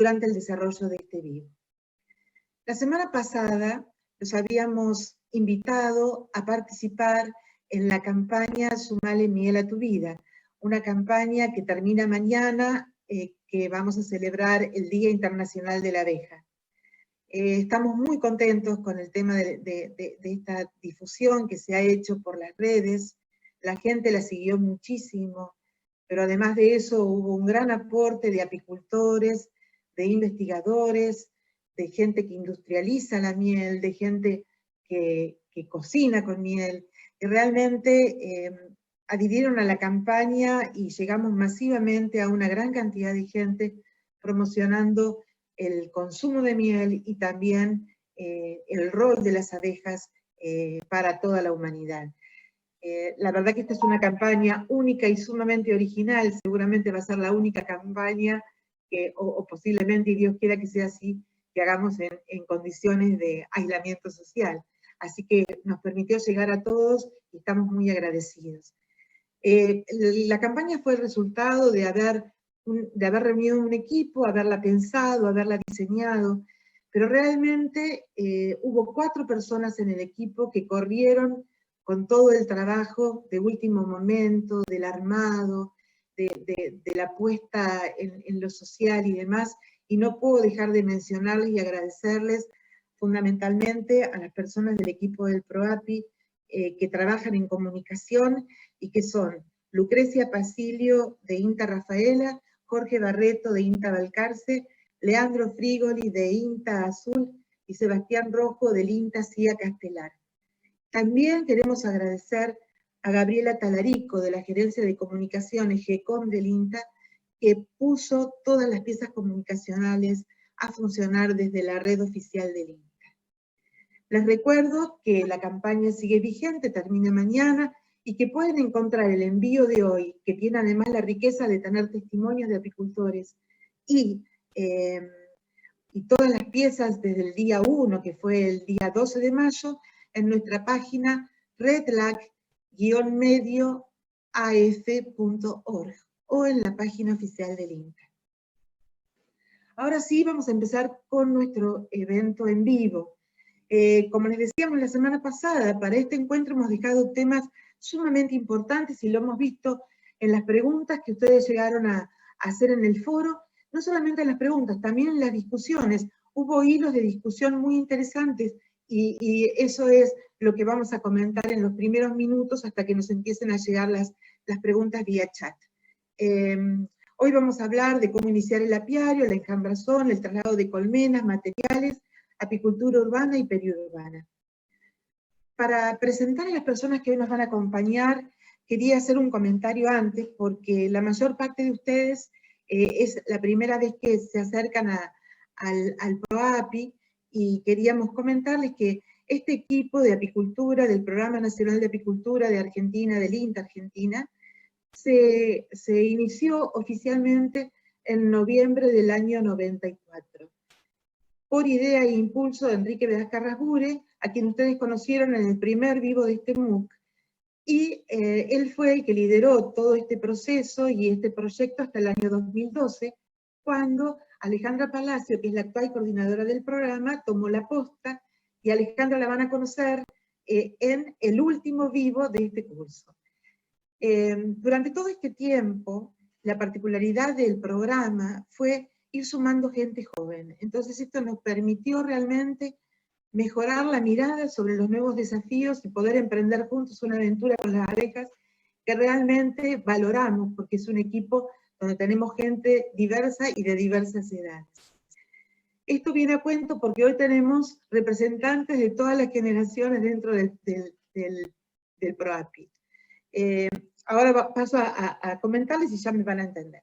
durante el desarrollo de este vivo. La semana pasada los habíamos invitado a participar en la campaña Sumale Miel a tu vida, una campaña que termina mañana, que vamos a celebrar el Día Internacional de la Abeja. Estamos muy contentos con el tema de esta difusión que se ha hecho por las redes. La gente la siguió muchísimo, pero además de eso hubo un gran aporte de apicultores, de investigadores, de gente que industrializa la miel, de gente que cocina con miel, que realmente adhirieron a la campaña y llegamos masivamente a una gran cantidad de gente promocionando el consumo de miel y también el rol de las abejas para toda la humanidad. La verdad que esta es una campaña única y sumamente original, seguramente va a ser la única campaña que, o posiblemente, y Dios quiera que sea así, que hagamos en condiciones de aislamiento social. Así que nos permitió llegar a todos y estamos muy agradecidos. La campaña fue el resultado de haber reunido un equipo, haberla pensado, haberla diseñado, pero realmente hubo 4 personas en el equipo que corrieron con todo el trabajo de último momento, del armado, de la puesta en lo social y demás, y no puedo dejar de mencionarles y agradecerles fundamentalmente a las personas del equipo del PROAPI que trabajan en comunicación y que son Lucrecia Pasilio de INTA Rafaela, Jorge Barreto de INTA Balcarce, Leandro Frigoli de INTA Azul y Sebastián Rojo del INTA CIA Castelar. También queremos agradecer a Gabriela Talarico de la Gerencia de Comunicaciones GECOM del INTA, que puso todas las piezas comunicacionales a funcionar desde la red oficial del INTA. Les recuerdo que la campaña sigue vigente, termina mañana, y que pueden encontrar el envío de hoy, que tiene además la riqueza de tener testimonios de apicultores, y todas las piezas desde el día 1, que fue el día 12 de mayo, en nuestra página redlag-medioaf.org o en la página oficial del INTA. Ahora sí, vamos a empezar con nuestro evento en vivo. Como les decíamos la semana pasada, para este encuentro hemos dejado temas sumamente importantes y lo hemos visto en las preguntas que ustedes llegaron a hacer en el foro, no solamente en las preguntas, también en las discusiones. Hubo hilos de discusión muy interesantes y eso es lo que vamos a comentar en los primeros minutos hasta que nos empiecen a llegar las preguntas vía chat. Hoy vamos a hablar de cómo iniciar el apiario, la enjambrazón, el traslado de colmenas, materiales, apicultura urbana y periurbana. Para presentar a las personas que hoy nos van a acompañar, quería hacer un comentario antes, porque la mayor parte de ustedes es la primera vez que se acercan al PROAPI, y queríamos comentarles que este equipo de apicultura, del Programa Nacional de Apicultura de Argentina, del INTA Argentina, se inició oficialmente en noviembre del año 94. Por idea e impulso de Enrique Velázquez-Rasbure, a quien ustedes conocieron en el primer vivo de este MOOC, y él fue el que lideró todo este proceso y este proyecto hasta el año 2012, cuando Alejandra Palacio, que es la actual coordinadora del programa, tomó la posta, y Alejandra la van a conocer en el último vivo de este curso. Durante todo este tiempo, la particularidad del programa fue ir sumando gente joven. Entonces esto nos permitió realmente mejorar la mirada sobre los nuevos desafíos y poder emprender juntos una aventura con las abejas que realmente valoramos, porque es un equipo donde tenemos gente diversa y de diversas edades. Esto viene a cuento porque hoy tenemos representantes de todas las generaciones dentro del PROAPI. Ahora paso a comentarles y ya me van a entender.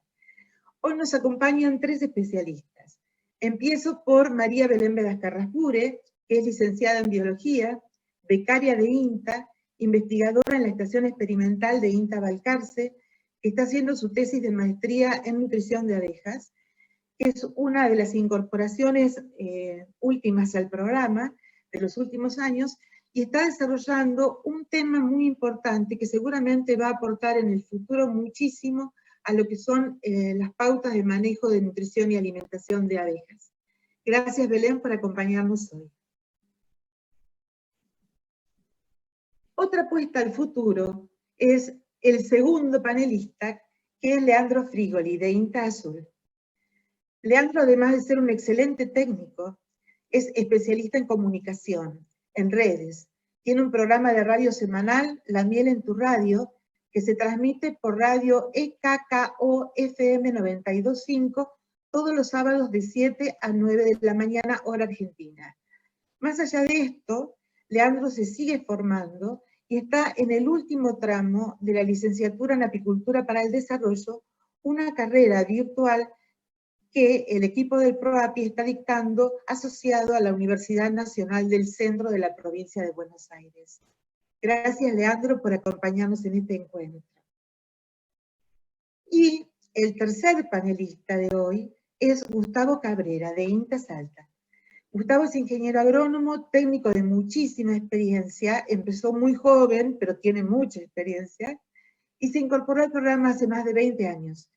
Hoy nos acompañan 3 especialistas. Empiezo por María Belén Velázquez-Rasbure, que es licenciada en Biología, becaria de INTA, investigadora en la Estación Experimental de INTA Balcarce, que está haciendo su tesis de maestría en nutrición de abejas, que es una de las incorporaciones últimas al programa de los últimos años, y está desarrollando un tema muy importante que seguramente va a aportar en el futuro muchísimo a lo que son las pautas de manejo de nutrición y alimentación de abejas. Gracias, Belén, por acompañarnos hoy. Otra apuesta al futuro es el segundo panelista, que es Leandro Frigoli, de INTA Azul. Leandro, además de ser un excelente técnico, es especialista en comunicación, en redes. Tiene un programa de radio semanal, La Miel en tu Radio, que se transmite por radio EKKO FM 92.5 todos los sábados de 7 a 9 de la mañana, hora argentina. Más allá de esto, Leandro se sigue formando y está en el último tramo de la licenciatura en Apicultura para el Desarrollo, una carrera virtual que el equipo del PROAPI está dictando asociado a la Universidad Nacional del Centro de la provincia de Buenos Aires. Gracias, Leandro, por acompañarnos en este encuentro. Y el tercer panelista de hoy es Gustavo Cabrera, de INTA Salta. Gustavo es ingeniero agrónomo, técnico de muchísima experiencia, empezó muy joven, pero tiene mucha experiencia, y se incorporó al programa hace más de 20 años.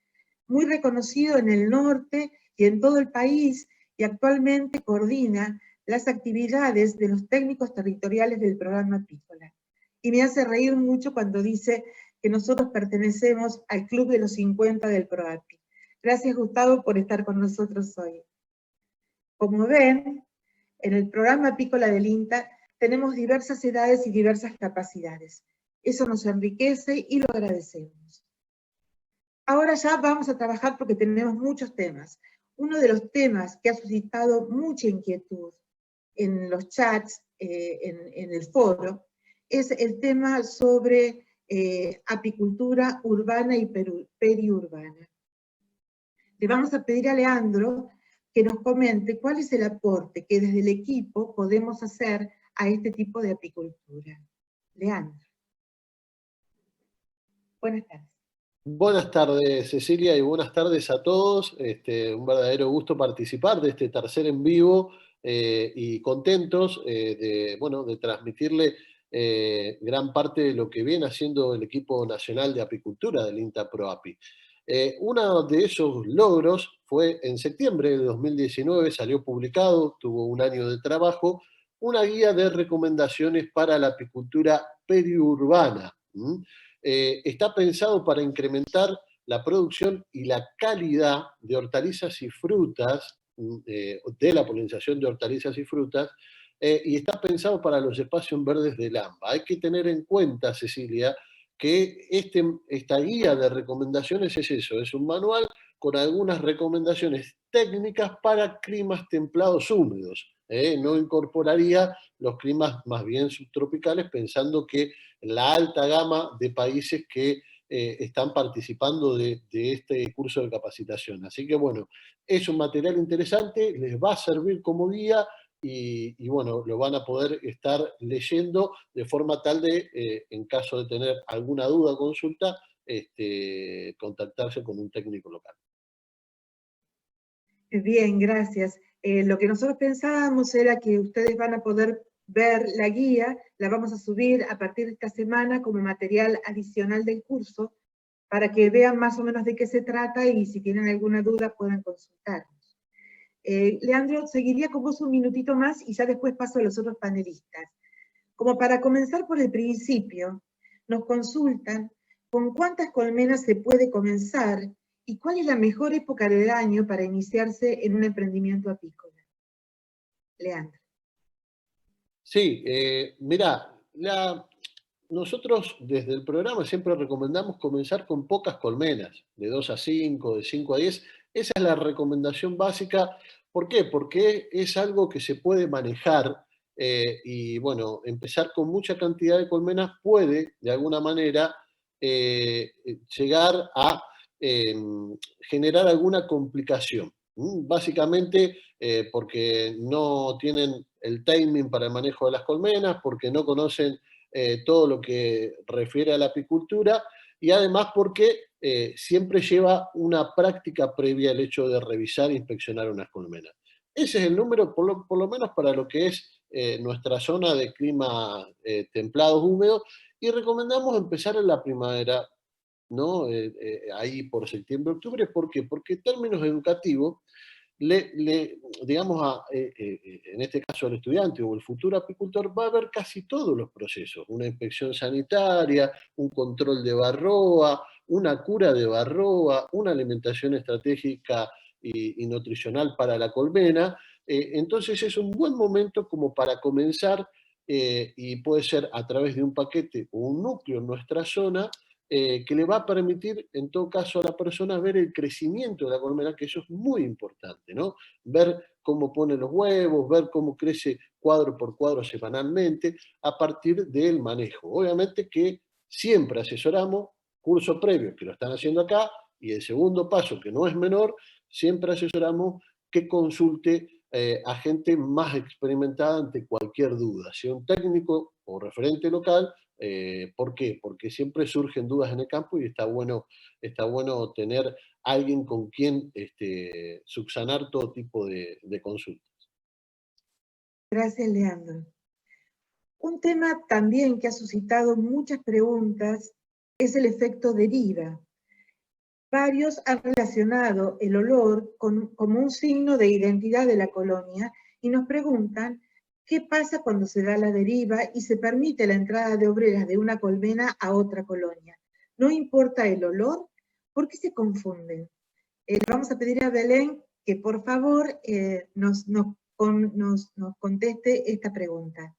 Muy reconocido en el norte y en todo el país, y actualmente coordina las actividades de los técnicos territoriales del programa apícola. Y me hace reír mucho cuando dice que nosotros pertenecemos al Club de los 50 del PROAPI. Gracias, Gustavo, por estar con nosotros hoy. Como ven, en el programa apícola del INTA tenemos diversas edades y diversas capacidades. Eso nos enriquece y lo agradecemos. Ahora ya vamos a trabajar porque tenemos muchos temas. Uno de los temas que ha suscitado mucha inquietud en los chats, en el foro, es el tema sobre apicultura urbana y periurbana. Le vamos a pedir a Leandro que nos comente cuál es el aporte que desde el equipo podemos hacer a este tipo de apicultura. Leandro. Buenas tardes. Buenas tardes, Cecilia, y buenas tardes a todos. Un verdadero gusto participar de este tercer en vivo y contentos de transmitirle gran parte de lo que viene haciendo el equipo nacional de apicultura del INTA PROAPI. Uno de esos logros fue en septiembre de 2019, salió publicado, tuvo un año de trabajo, una guía de recomendaciones para la apicultura periurbana. Está pensado para incrementar la producción y la calidad de hortalizas y frutas, de la polinización de hortalizas y frutas, y está pensado para los espacios verdes del AMBA. Hay que tener en cuenta, Cecilia, que esta guía de recomendaciones es eso, es un manual con algunas recomendaciones técnicas para climas templados húmedos. No incorporaría los climas más bien subtropicales, pensando que la alta gama de países que están participando de este curso de capacitación. Así que bueno, es un material interesante, les va a servir como guía y bueno, lo van a poder estar leyendo de forma tal de, en caso de tener alguna duda o consulta, contactarse con un técnico local. Bien, gracias. Lo que nosotros pensábamos era que ustedes van a poder ver la guía, la vamos a subir a partir de esta semana como material adicional del curso, para que vean más o menos de qué se trata y si tienen alguna duda puedan consultarnos. Leandro, seguiría con vos un minutito más y ya después paso a los otros panelistas. Como para comenzar por el principio, nos consultan con cuántas colmenas se puede comenzar y cuál es la mejor época del año para iniciarse en un emprendimiento apícola. Leandro. Sí, mirá, nosotros desde el programa siempre recomendamos comenzar con pocas colmenas, de 2 a 5, de 5 a 10. Esa es la recomendación básica. ¿Por qué? Porque es algo que se puede manejar y bueno, empezar con mucha cantidad de colmenas puede, de alguna manera, llegar a generar alguna complicación. Básicamente porque no tienen el timing para el manejo de las colmenas, porque no conocen todo lo que refiere a la apicultura y además porque siempre lleva una práctica previa el hecho de revisar e inspeccionar unas colmenas. Ese es el número, por lo menos para lo que es nuestra zona de clima templados húmedos, y recomendamos empezar en la primavera. ¿no? Ahí por septiembre, octubre. ¿Por qué? Porque en términos educativos, digamos, en este caso al estudiante o el futuro apicultor va a ver casi todos los procesos, una inspección sanitaria, un control de varroa, una cura de varroa, una alimentación estratégica y nutricional para la colmena. Entonces es un buen momento como para comenzar, y puede ser a través de un paquete o un núcleo en nuestra zona, que le va a permitir, en todo caso, a la persona ver el crecimiento de la colmena, que eso es muy importante, ¿no? Ver cómo pone los huevos, ver cómo crece cuadro por cuadro semanalmente, a partir del manejo. Obviamente que siempre asesoramos curso previo, que lo están haciendo acá, y el segundo paso, que no es menor, siempre asesoramos que consulte a gente más experimentada ante cualquier duda, sea un técnico o referente local. ¿Por qué? Porque siempre surgen dudas en el campo y está bueno tener alguien con quien subsanar todo tipo de consultas. Gracias, Leandro. Un tema también que ha suscitado muchas preguntas es el efecto deriva. Varios han relacionado el olor como un signo de identidad de la colonia y nos preguntan qué pasa cuando se da la deriva y se permite la entrada de obreras de una colmena a otra colonia. ¿No importa el olor? ¿Por qué se confunden? Vamos a pedir a Belén que por favor nos conteste esta pregunta.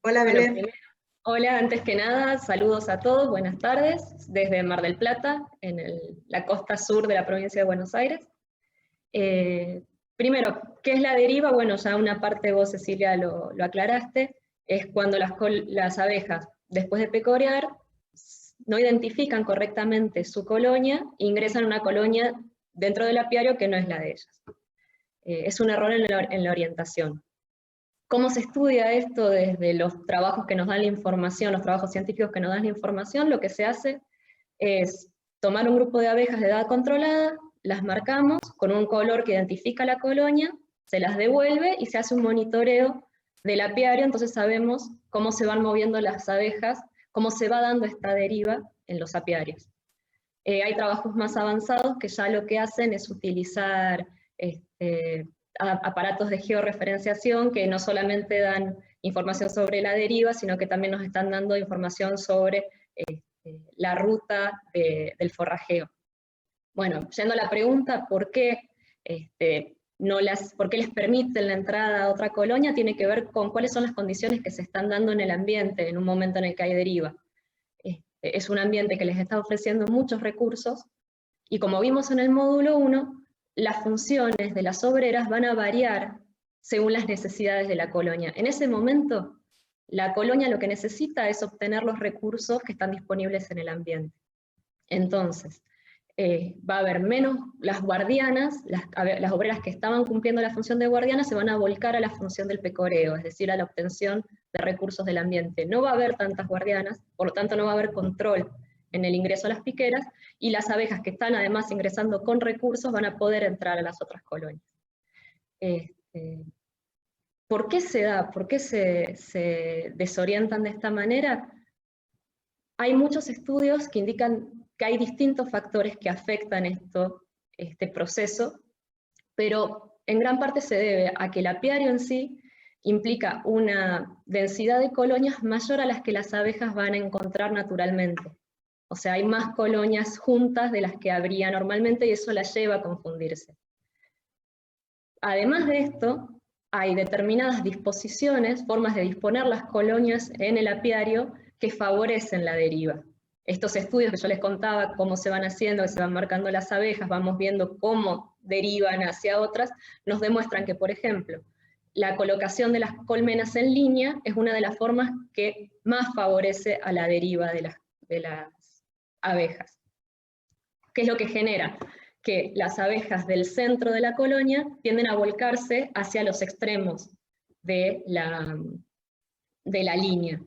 Hola, Bueno, Belén. primero, hola, antes que nada, saludos a todos, buenas tardes, desde Mar del Plata, en la costa sur de la provincia de Buenos Aires. Primero, ¿qué es la deriva? Bueno, ya una parte vos, Cecilia, lo aclaraste, es cuando las abejas, después de pecorear, no identifican correctamente su colonia, ingresan a una colonia dentro del apiario que no es la de ellas. Es un error en la orientación. ¿Cómo se estudia esto desde los trabajos que nos dan la información, los trabajos científicos que nos dan la información? Lo que se hace es tomar un grupo de abejas de edad controlada, las marcamos con un color que identifica la colonia, se las devuelve y se hace un monitoreo del apiario, entonces sabemos cómo se van moviendo las abejas, cómo se va dando esta deriva en los apiarios. Hay trabajos más avanzados que ya lo que hacen es utilizar aparatos de georreferenciación que no solamente dan información sobre la deriva, sino que también nos están dando información sobre la ruta del forrajeo. Bueno, yendo a la pregunta, ¿por qué les permiten la entrada a otra colonia? Tiene que ver con cuáles son las condiciones que se están dando en el ambiente en un momento en el que hay deriva. Es un ambiente que les está ofreciendo muchos recursos, y como vimos en el módulo 1, las funciones de las obreras van a variar según las necesidades de la colonia. En ese momento, la colonia lo que necesita es obtener los recursos que están disponibles en el ambiente. Entonces, va a haber menos las guardianas, las obreras que estaban cumpliendo la función de guardiana se van a volcar a la función del pecoreo, es decir, a la obtención de recursos del ambiente. No va a haber tantas guardianas, por lo tanto no va a haber control en el ingreso a las piqueras, y las abejas que están además ingresando con recursos van a poder entrar a las otras colonias. ¿Por qué se da? ¿Por qué se desorientan de esta manera? Hay muchos estudios que indican que hay distintos factores que afectan este proceso, pero en gran parte se debe a que el apiario en sí implica una densidad de colonias mayor a las que las abejas van a encontrar naturalmente. O sea, hay más colonias juntas de las que habría normalmente y eso las lleva a confundirse. Además de esto, hay determinadas disposiciones, formas de disponer las colonias en el apiario que favorecen la deriva. Estos estudios que yo les contaba, cómo se van haciendo, que se van marcando las abejas, vamos viendo cómo derivan hacia otras, nos demuestran que, por ejemplo, la colocación de las colmenas en línea es una de las formas que más favorece a la deriva de las abejas. ¿Qué es lo que genera? Que las abejas del centro de la colonia tienden a volcarse hacia los extremos de la línea.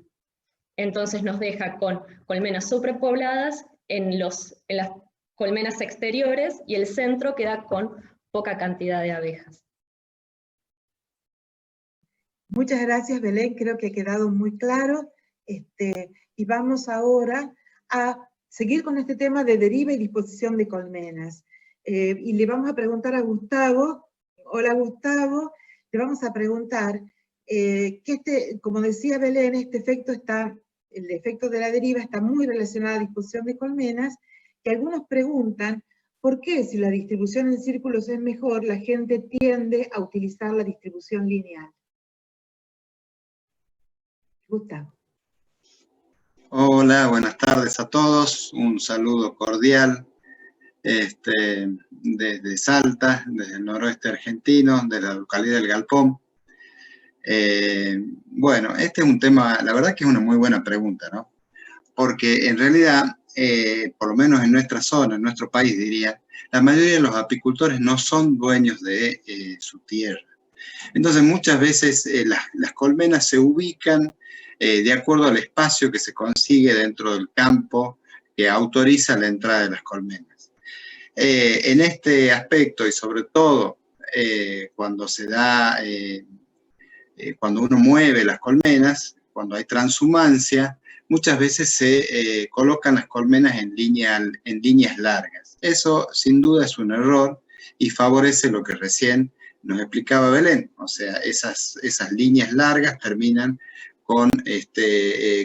Entonces nos deja con colmenas sobrepobladas en las colmenas exteriores, y el centro queda con poca cantidad de abejas. Muchas gracias, Belén, creo que ha quedado muy claro. Y vamos ahora a seguir con este tema de deriva y disposición de colmenas. Y le vamos a preguntar a Gustavo. Hola Gustavo, le vamos a preguntar que como decía Belén, el efecto de la deriva está muy relacionado a la disposición de colmenas, que algunos preguntan por qué si la distribución en círculos es mejor, la gente tiende a utilizar la distribución lineal. Gustavo. Hola, buenas tardes a todos, un saludo cordial desde Salta, desde el noroeste argentino, de la localidad del Galpón. Bueno, este es un tema, la verdad que es una muy buena pregunta, ¿no? Porque en realidad, por lo menos en nuestra zona, en nuestro país diría, la mayoría de los apicultores no son dueños de su tierra. Entonces muchas veces las colmenas se ubican de acuerdo al espacio que se consigue dentro del campo que autoriza la entrada de las colmenas. En este aspecto y sobre todo cuando se da, cuando uno mueve las colmenas, cuando hay transhumancia, muchas veces se colocan las colmenas en líneas largas. Eso sin duda es un error y favorece lo que recién nos explicaba Belén, o sea, esas líneas largas terminan con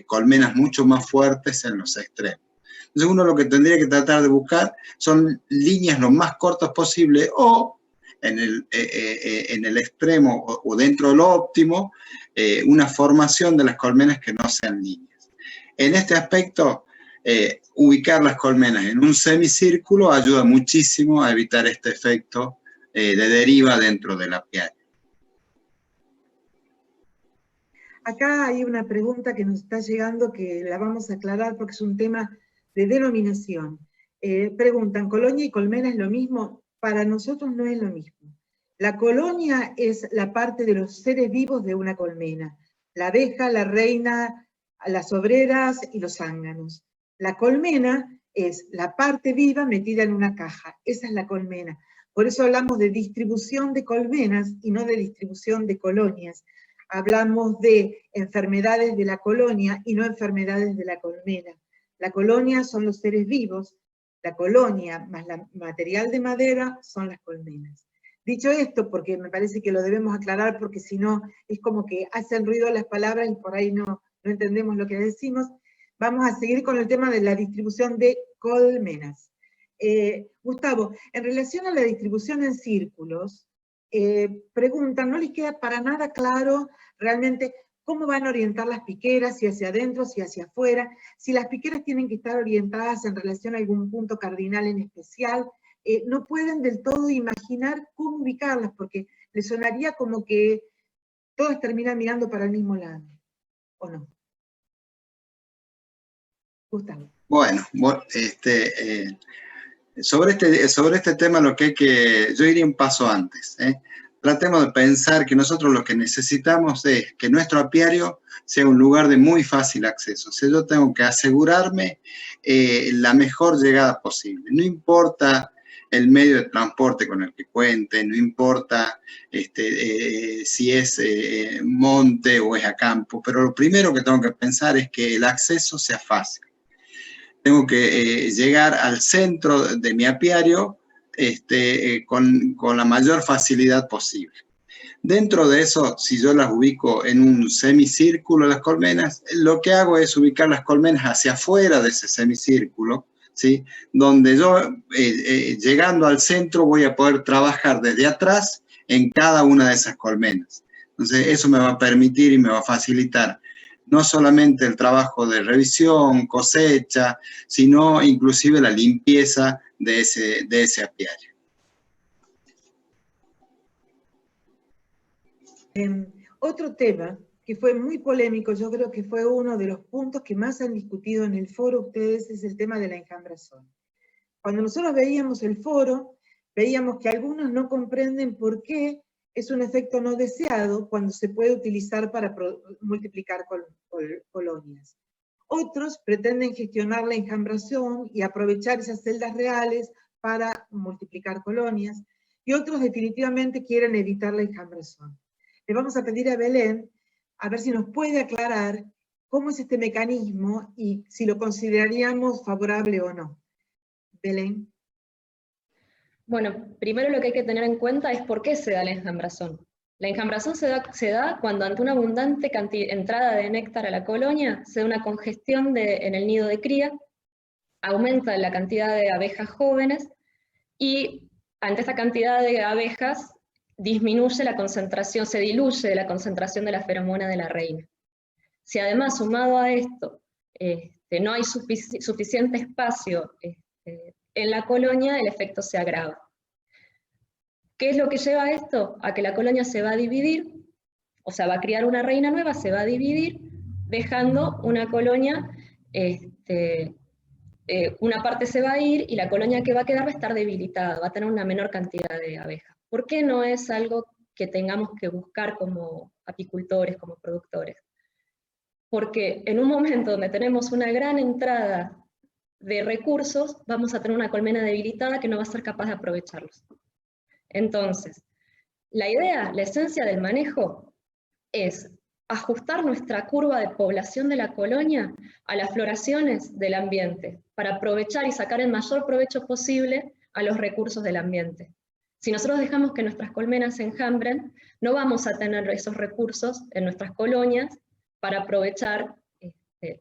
colmenas mucho más fuertes en los extremos. Entonces uno lo que tendría que tratar de buscar son líneas lo más cortas posible o en el extremo o dentro de lo óptimo, una formación de las colmenas que no sean líneas. En este aspecto, ubicar las colmenas en un semicírculo ayuda muchísimo a evitar este efecto de deriva dentro del apiario. Acá hay una pregunta que nos está llegando que la vamos a aclarar porque es un tema de denominación. Preguntan, ¿colonia y colmena es lo mismo? Para nosotros no es lo mismo. La colonia es la parte de los seres vivos de una colmena. La abeja, la reina, las obreras y los zánganos. La colmena es la parte viva metida en una caja. Esa es la colmena. Por eso hablamos de distribución de colmenas y no de distribución de colonias. Hablamos de enfermedades de la colonia y no enfermedades de la colmena. La colonia son los seres vivos, la colonia más el material de madera son las colmenas. Dicho esto, porque me parece que lo debemos aclarar, porque si no es como que hacen ruido las palabras y por ahí no entendemos lo que decimos, vamos a seguir con el tema de la distribución de colmenas. Gustavo, en relación a la distribución en círculos, preguntan, ¿no les queda para nada claro realmente cómo van a orientar las piqueras, si hacia adentro, si hacia afuera, si las piqueras tienen que estar orientadas en relación a algún punto cardinal en especial? No pueden del todo imaginar cómo ubicarlas, porque les sonaría como que todas terminan mirando para el mismo lado, ¿o no? Gustavo. Bueno, sobre este tema lo que hay que, yo iría un paso antes. Tratemos de pensar que nosotros lo que necesitamos es que nuestro apiario sea un lugar de muy fácil acceso. O sea, yo tengo que asegurarme la mejor llegada posible. No importa el medio de transporte con el que cuente, no importa si es monte o es a campo, pero lo primero que tengo que pensar es que el acceso sea fácil. Tengo que llegar al centro de mi apiario con la mayor facilidad posible. Dentro de eso, si yo las ubico en un semicírculo, las colmenas, lo que hago es ubicar las colmenas hacia afuera de ese semicírculo, ¿sí? Donde yo, llegando al centro, voy a poder trabajar desde atrás en cada una de esas colmenas. Entonces, eso me va a permitir y me va a facilitar no solamente el trabajo de revisión, cosecha, sino inclusive la limpieza de ese apiario. Otro tema que fue muy polémico, yo creo que fue uno de los puntos que más han discutido en el foro ustedes, es el tema de la enjambrazón. Cuando nosotros veíamos el foro, veíamos que algunos no comprenden por qué es un efecto no deseado cuando se puede utilizar para multiplicar colonias. Otros pretenden gestionar la enjambración y aprovechar esas celdas reales para multiplicar colonias, y otros definitivamente quieren evitar la enjambración. Le vamos a pedir a Belén a ver si nos puede aclarar cómo es este mecanismo y si lo consideraríamos favorable o no. Belén. Bueno, primero lo que hay que tener en cuenta es por qué se da la enjambrazón. La enjambrazón se da cuando ante una abundante entrada de néctar a la colonia se da una congestión en el nido de cría, aumenta la cantidad de abejas jóvenes y ante esta cantidad de abejas disminuye la concentración, se diluye la concentración de la feromona de la reina. Si además, sumado a esto, no hay suficiente espacio en la colonia, el efecto se agrava. ¿Qué es lo que lleva a esto? A que la colonia se va a dividir, o sea, va a criar una reina nueva, se va a dividir, dejando una colonia, una parte se va a ir y la colonia que va a quedar va a estar debilitada, va a tener una menor cantidad de abejas. ¿Por qué no es algo que tengamos que buscar como apicultores, como productores? Porque en un momento donde tenemos una gran entrada de recursos, vamos a tener una colmena debilitada que no va a ser capaz de aprovecharlos. Entonces, la idea, la esencia del manejo es ajustar nuestra curva de población de la colonia a las floraciones del ambiente, para aprovechar y sacar el mayor provecho posible a los recursos del ambiente. Si nosotros dejamos que nuestras colmenas se enjambren, no vamos a tener esos recursos en nuestras colonias para aprovechar,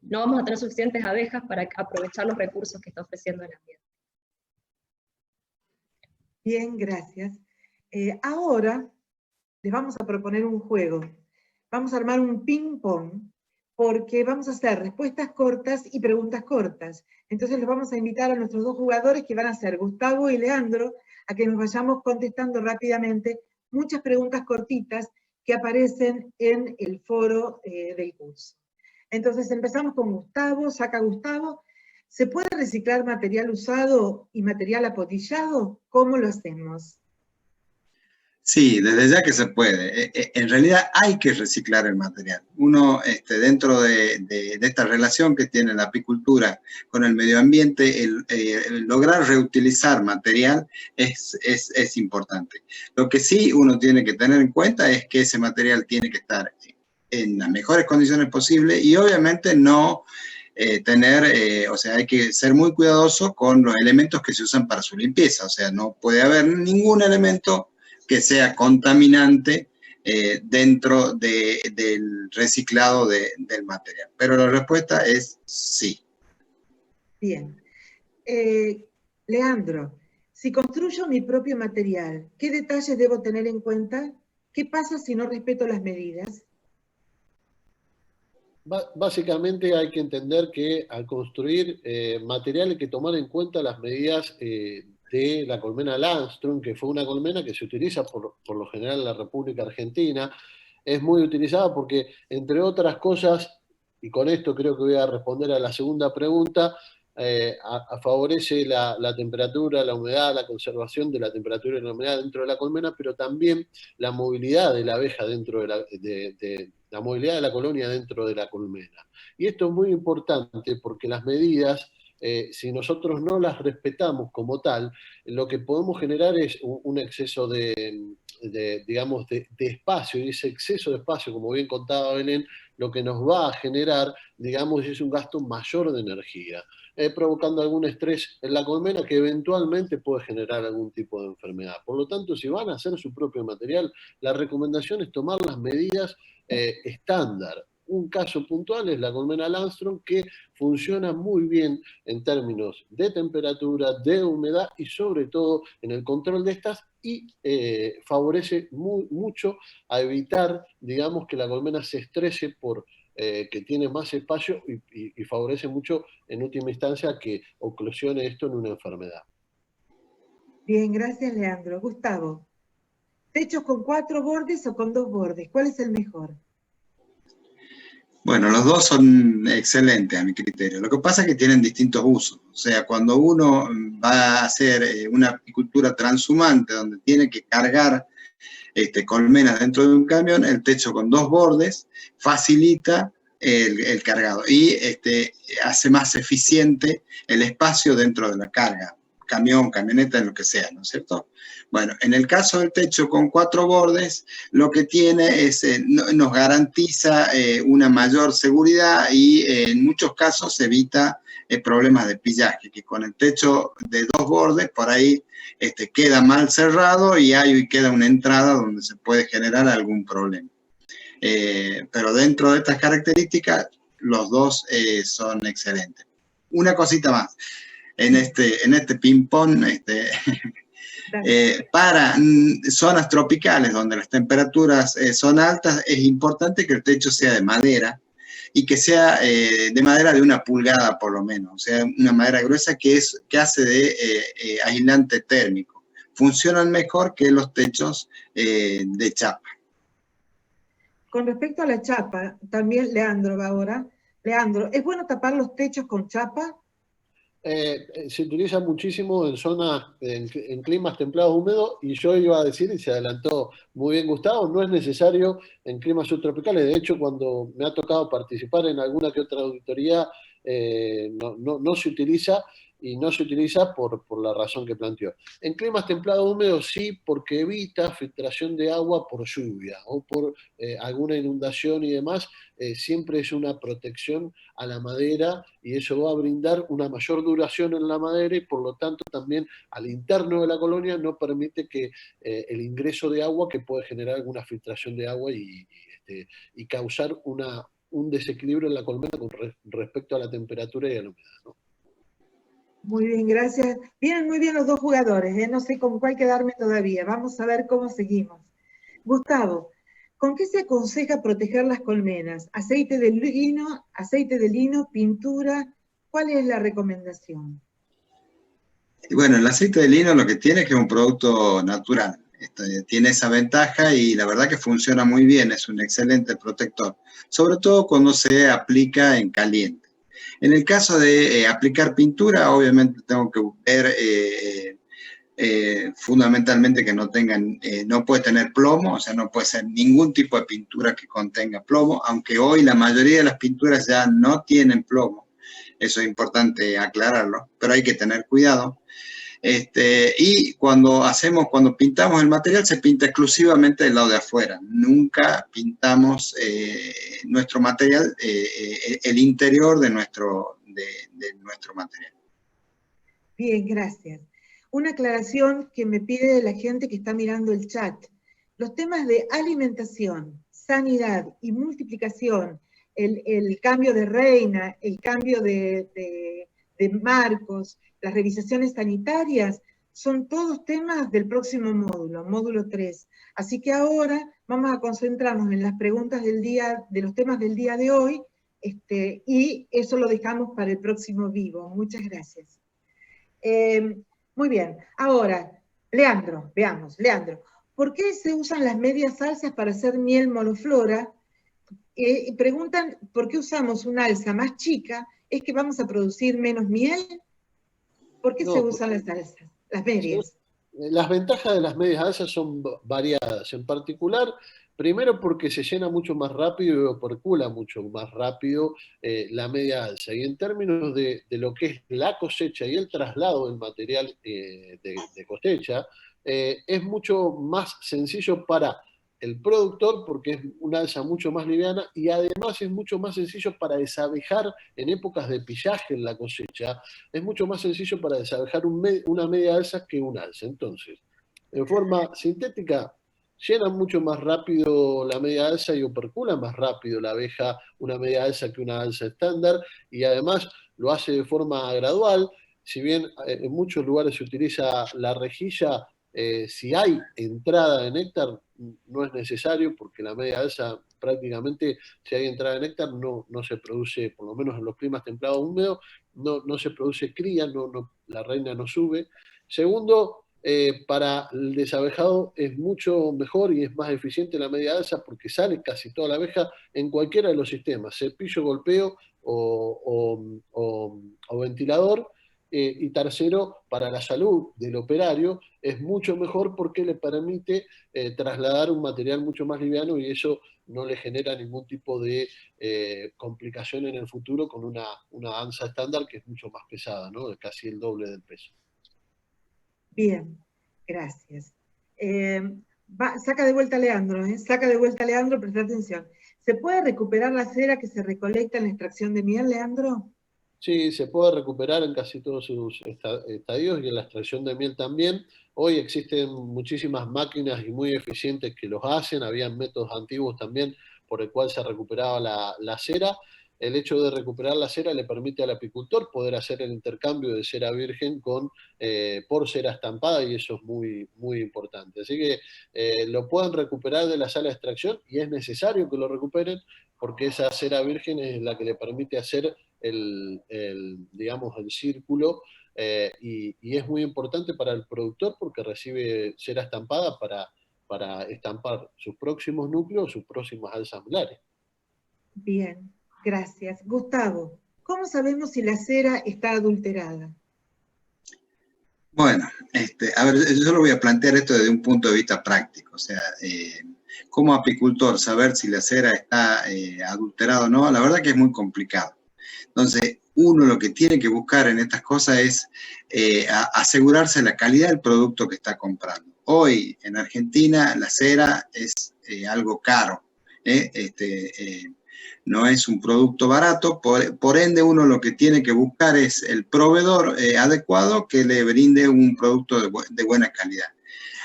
no vamos a tener suficientes abejas para aprovechar los recursos que está ofreciendo el ambiente. Bien, gracias. Ahora les vamos a proponer un juego. Vamos a armar un ping-pong, porque vamos a hacer respuestas cortas y preguntas cortas. Entonces les vamos a invitar a nuestros dos jugadores, que van a ser Gustavo y Leandro, a que nos vayamos contestando rápidamente muchas preguntas cortitas que aparecen en el foro del curso. Entonces empezamos con Gustavo. Saca Gustavo. ¿Se puede reciclar material usado y material apotillado? ¿Cómo lo hacemos? Sí, desde ya que se puede. En realidad hay que reciclar el material. Uno, dentro de esta relación que tiene la apicultura con el medio ambiente, el lograr reutilizar material es importante. Lo que sí uno tiene que tener en cuenta es que ese material tiene que estar en las mejores condiciones posibles y obviamente no o sea, hay que ser muy cuidadoso con los elementos que se usan para su limpieza. O sea, no puede haber ningún elemento que sea contaminante dentro del reciclado del material. Pero la respuesta es sí. Bien. Leandro, si construyo mi propio material, ¿qué detalles debo tener en cuenta? ¿Qué pasa si no respeto las medidas? Básicamente hay que entender que al construir material hay que tomar en cuenta las medidas de la colmena Landström, que fue una colmena que se utiliza por lo general en la República Argentina. Es muy utilizada porque, entre otras cosas, y con esto creo que voy a responder a la segunda pregunta, favorece la temperatura, la humedad, la conservación de la temperatura y la humedad dentro de la colmena, pero también la movilidad de la abeja dentro de la movilidad de la colonia dentro de la colmena. Y esto es muy importante porque las medidas, si nosotros no las respetamos como tal, lo que podemos generar es un exceso digamos, de espacio, y ese exceso de espacio, como bien contaba Belén, lo que nos va a generar, digamos, es un gasto mayor de energía, provocando algún estrés en la colmena que eventualmente puede generar algún tipo de enfermedad. Por lo tanto, si van a hacer su propio material, la recomendación es tomar las medidas estándar. Un caso puntual es la colmena Landström, que funciona muy bien en términos de temperatura, de humedad y sobre todo en el control de estas, y favorece mucho a evitar, digamos, que la colmena se estrese por que tiene más espacio y favorece mucho en última instancia que oclusione esto en una enfermedad. Bien, gracias Leandro. Gustavo, ¿techos con 4 bordes o con 2 bordes? ¿Cuál es el mejor? Bueno, los dos son excelentes a mi criterio. Lo que pasa es que tienen distintos usos. O sea, cuando uno va a hacer una apicultura transhumante donde tiene que cargar colmenas dentro de un camión, el techo con 2 bordes facilita el cargado y hace más eficiente el espacio dentro de la carga. camión, camioneta, en lo que sea, ¿no es cierto? Bueno, en el caso del techo con 4 bordes, lo que tiene es, nos garantiza una mayor seguridad y en muchos casos evita problemas de pillaje, que con el techo de 2 bordes, por ahí queda mal cerrado y queda una entrada donde se puede generar algún problema. Pero dentro de estas características, los dos son excelentes. Una cosita más, en este ping-pong, para zonas tropicales donde las temperaturas son altas, es importante que el techo sea de madera y que sea de madera de 1 pulgada por lo menos, o sea, una madera gruesa que hace de aislante térmico. Funcionan mejor que los techos de chapa. Con respecto a la chapa, también Leandro va ahora. Leandro, ¿es bueno tapar los techos con chapa? Se utiliza muchísimo en zonas, en climas templados húmedos, y yo iba a decir, y se adelantó muy bien Gustavo, no es necesario en climas subtropicales. De hecho, cuando me ha tocado participar en alguna que otra auditoría, no se utiliza, y no se utiliza por la razón que planteó. En climas templados húmedos sí, porque evita filtración de agua por lluvia o por alguna inundación y demás. Siempre es una protección a la madera, y eso va a brindar una mayor duración en la madera, y por lo tanto también al interno de la colonia no permite que el ingreso de agua, que puede generar alguna filtración de agua y causar un desequilibrio en la colmena con respecto a la temperatura y a la humedad, ¿no? Muy bien, gracias. Vienen muy bien los dos jugadores, no sé con cuál quedarme todavía. Vamos a ver cómo seguimos. Gustavo, ¿con qué se aconseja proteger las colmenas? ¿Aceite de lino, pintura? ¿Cuál es la recomendación? Bueno, el aceite de lino lo que tiene es que es un producto natural. Tiene esa ventaja y la verdad que funciona muy bien, es un excelente protector, sobre todo cuando se aplica en caliente. En el caso de aplicar pintura, obviamente tengo que ver fundamentalmente que no puede tener plomo, o sea, no puede ser ningún tipo de pintura que contenga plomo, aunque hoy la mayoría de las pinturas ya no tienen plomo. Eso es importante aclararlo, pero hay que tener cuidado. Y cuando pintamos el material, se pinta exclusivamente del lado de afuera. Nunca pintamos nuestro material, el interior de nuestro material. Bien, gracias. Una aclaración que me pide la gente que está mirando el chat. Los temas de alimentación, sanidad y multiplicación, el cambio de reina, el cambio de marcos, las revisaciones sanitarias, son todos temas del próximo módulo, módulo 3. Así que ahora vamos a concentrarnos en las preguntas de los temas del día de hoy, y eso lo dejamos para el próximo vivo. Muchas gracias. Muy bien, ahora, Leandro, veamos, Leandro, ¿por qué se usan las medias alzas para hacer miel monoflora? Preguntan, ¿por qué usamos una alza más chica? ¿Es que vamos a producir menos miel? ¿Por qué se usan las alzas, las medias? Las ventajas de las medias alzas son variadas, en particular, primero porque se llena mucho más rápido y opercula mucho más rápido la media alza. Y en términos de lo que es la cosecha y el traslado del material de cosecha, es mucho más sencillo para el productor, porque es una alza mucho más liviana, y además es mucho más sencillo para desabejar en épocas de pillaje en la cosecha. Es mucho más sencillo para desabejar una media alza que una alza. Entonces, en forma sintética, llena mucho más rápido la media alza y opercula más rápido la abeja una media alza que una alza estándar, y además lo hace de forma gradual. Si bien en muchos lugares se utiliza la rejilla, si hay entrada de néctar, no es necesario, porque la media alza prácticamente, si hay entrada de néctar, no se produce, por lo menos en los climas templados húmedos, no se produce cría, la reina no sube. Segundo, para el desabejado es mucho mejor y es más eficiente la media alza, porque sale casi toda la abeja en cualquiera de los sistemas, cepillo, golpeo o ventilador. Y tercero, para la salud del operario es mucho mejor, porque le permite trasladar un material mucho más liviano, y eso no le genera ningún tipo de complicación en el futuro con una anza estándar, que es mucho más pesada, ¿no? Casi el doble del peso. Bien, gracias. Saca de vuelta a Leandro, saca de vuelta a Leandro, presta atención. ¿Se puede recuperar la cera que se recolecta en la extracción de miel, Leandro? Sí, se puede recuperar en casi todos sus estadios y en la extracción de miel también. Hoy existen muchísimas máquinas y muy eficientes que los hacen. Habían métodos antiguos también por el cual se recuperaba la cera. El hecho de recuperar la cera le permite al apicultor poder hacer el intercambio de cera virgen por cera estampada, y eso es muy, muy importante. Así que lo pueden recuperar de la sala de extracción, y es necesario que lo recuperen porque esa cera virgen es la que le permite hacer digamos, el círculo, y es muy importante para el productor porque recibe cera estampada para estampar sus próximos núcleos, sus próximas alzas molares. Bien, gracias. Gustavo, ¿cómo sabemos si la cera está adulterada? Bueno, a ver, yo lo voy a plantear esto desde un punto de vista práctico, o sea, como apicultor saber si la cera está adulterada o no, la verdad que es muy complicado. Entonces, uno lo que tiene que buscar en estas cosas es asegurarse la calidad del producto que está comprando. Hoy en Argentina la cera es algo caro, no es un producto barato, por ende uno lo que tiene que buscar es el proveedor adecuado que le brinde un producto de buena calidad.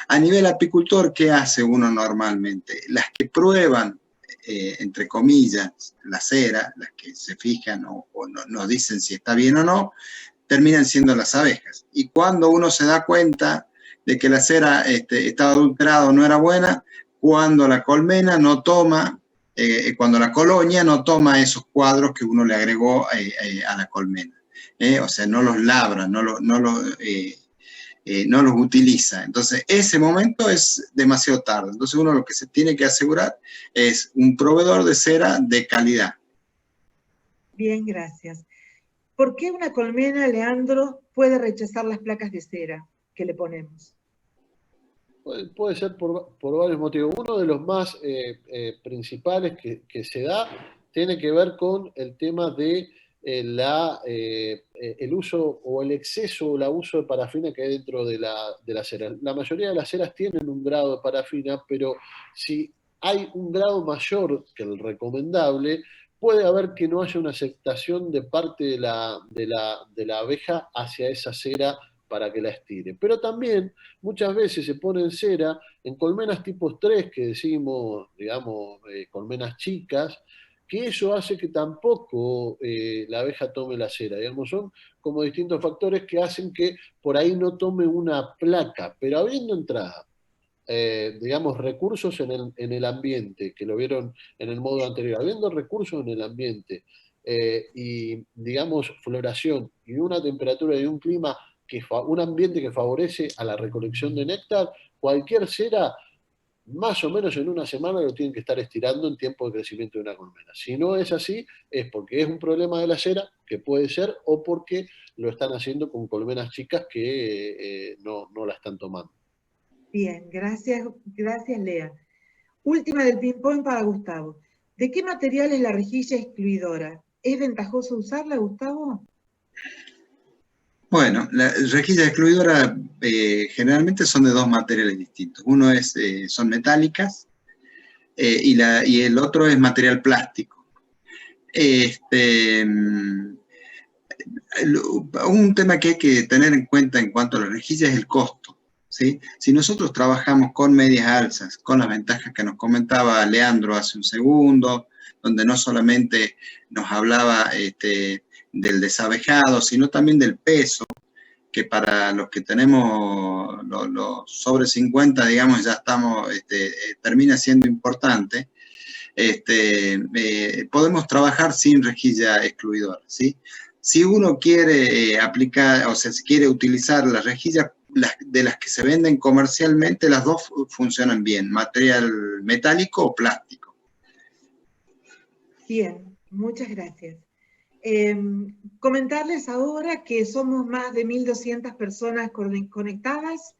A nivel apicultor, ¿qué hace uno normalmente? Las que prueban, entre comillas, la cera, las que se fijan o nos dicen si está bien o no, terminan siendo las abejas. Y cuando uno se da cuenta de que la cera estaba adulterada o no era buena, cuando la colmena no toma, cuando la colonia no toma esos cuadros que uno le agregó a la colmena. O sea, no los labra, no los utiliza. Entonces, ese momento es demasiado tarde. Entonces, uno lo que se tiene que asegurar es un proveedor de cera de calidad. Bien, gracias. ¿Por qué una colmena, Leandro, puede rechazar las placas de cera que le ponemos? Puede ser por varios motivos. Uno de los más principales que se da tiene que ver con el tema de el uso o el exceso o el abuso de parafina que hay dentro de la cera. La mayoría de las ceras tienen un grado de parafina, pero si hay un grado mayor que el recomendable, puede haber que no haya una aceptación de parte de la abeja hacia esa cera para que la estire. Pero también muchas veces se pone en cera en colmenas tipo 3, que decimos, digamos, colmenas chicas, que eso hace que tampoco la abeja tome la cera. Digamos, son como distintos factores que hacen que por ahí no tome una placa, pero habiendo entrada, digamos, recursos en el ambiente, que lo vieron en el módulo anterior, habiendo recursos en el ambiente y, digamos, floración y una temperatura y un clima, un ambiente que favorece a la recolección de néctar, cualquier cera, más o menos en una semana lo tienen que estar estirando en tiempo de crecimiento de una colmena. Si no es así, es porque es un problema de la cera, que puede ser, o porque lo están haciendo con colmenas chicas que no la están tomando. Bien, gracias, gracias, Lea. Última del ping-pong para Gustavo. ¿De qué material es la rejilla excluidora? ¿Es ventajoso usarla, Gustavo? Bueno, la rejilla excluidora generalmente son de dos materiales distintos. Uno son metálicas y el otro es material plástico. Un tema que hay que tener en cuenta en cuanto a la rejilla es el costo, ¿sí? Si nosotros trabajamos con medias alzas, con las ventajas que nos comentaba Leandro hace un segundo, donde no solamente nos hablaba del desabejado, sino también del peso, que para los que tenemos los sobre 50, digamos, ya estamos, termina siendo importante. Podemos trabajar sin rejilla excluidora, ¿sí? Si uno quiere aplicar, o sea, si quiere utilizar las rejillas de las que se venden comercialmente, las dos funcionan bien, material metálico o plástico. Bien, muchas gracias. Comentarles ahora que somos más de 1.200 personas conectadas,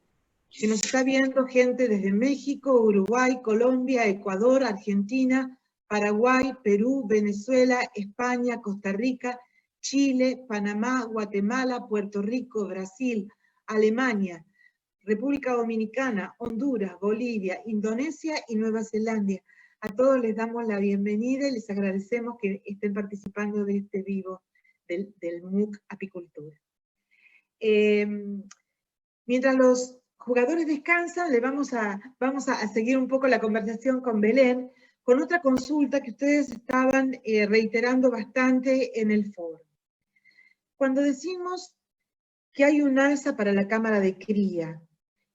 que nos está viendo gente desde México, Uruguay, Colombia, Ecuador, Argentina, Paraguay, Perú, Venezuela, España, Costa Rica, Chile, Panamá, Guatemala, Puerto Rico, Brasil, Alemania, República Dominicana, Honduras, Bolivia, Indonesia y Nueva Zelanda. A todos les damos la bienvenida y les agradecemos que estén participando de este vivo del MOOC Apicultura. Mientras los jugadores descansan, vamos a seguir un poco la conversación con Belén, con otra consulta que ustedes estaban reiterando bastante en el foro. Cuando decimos que hay un alza para la cámara de cría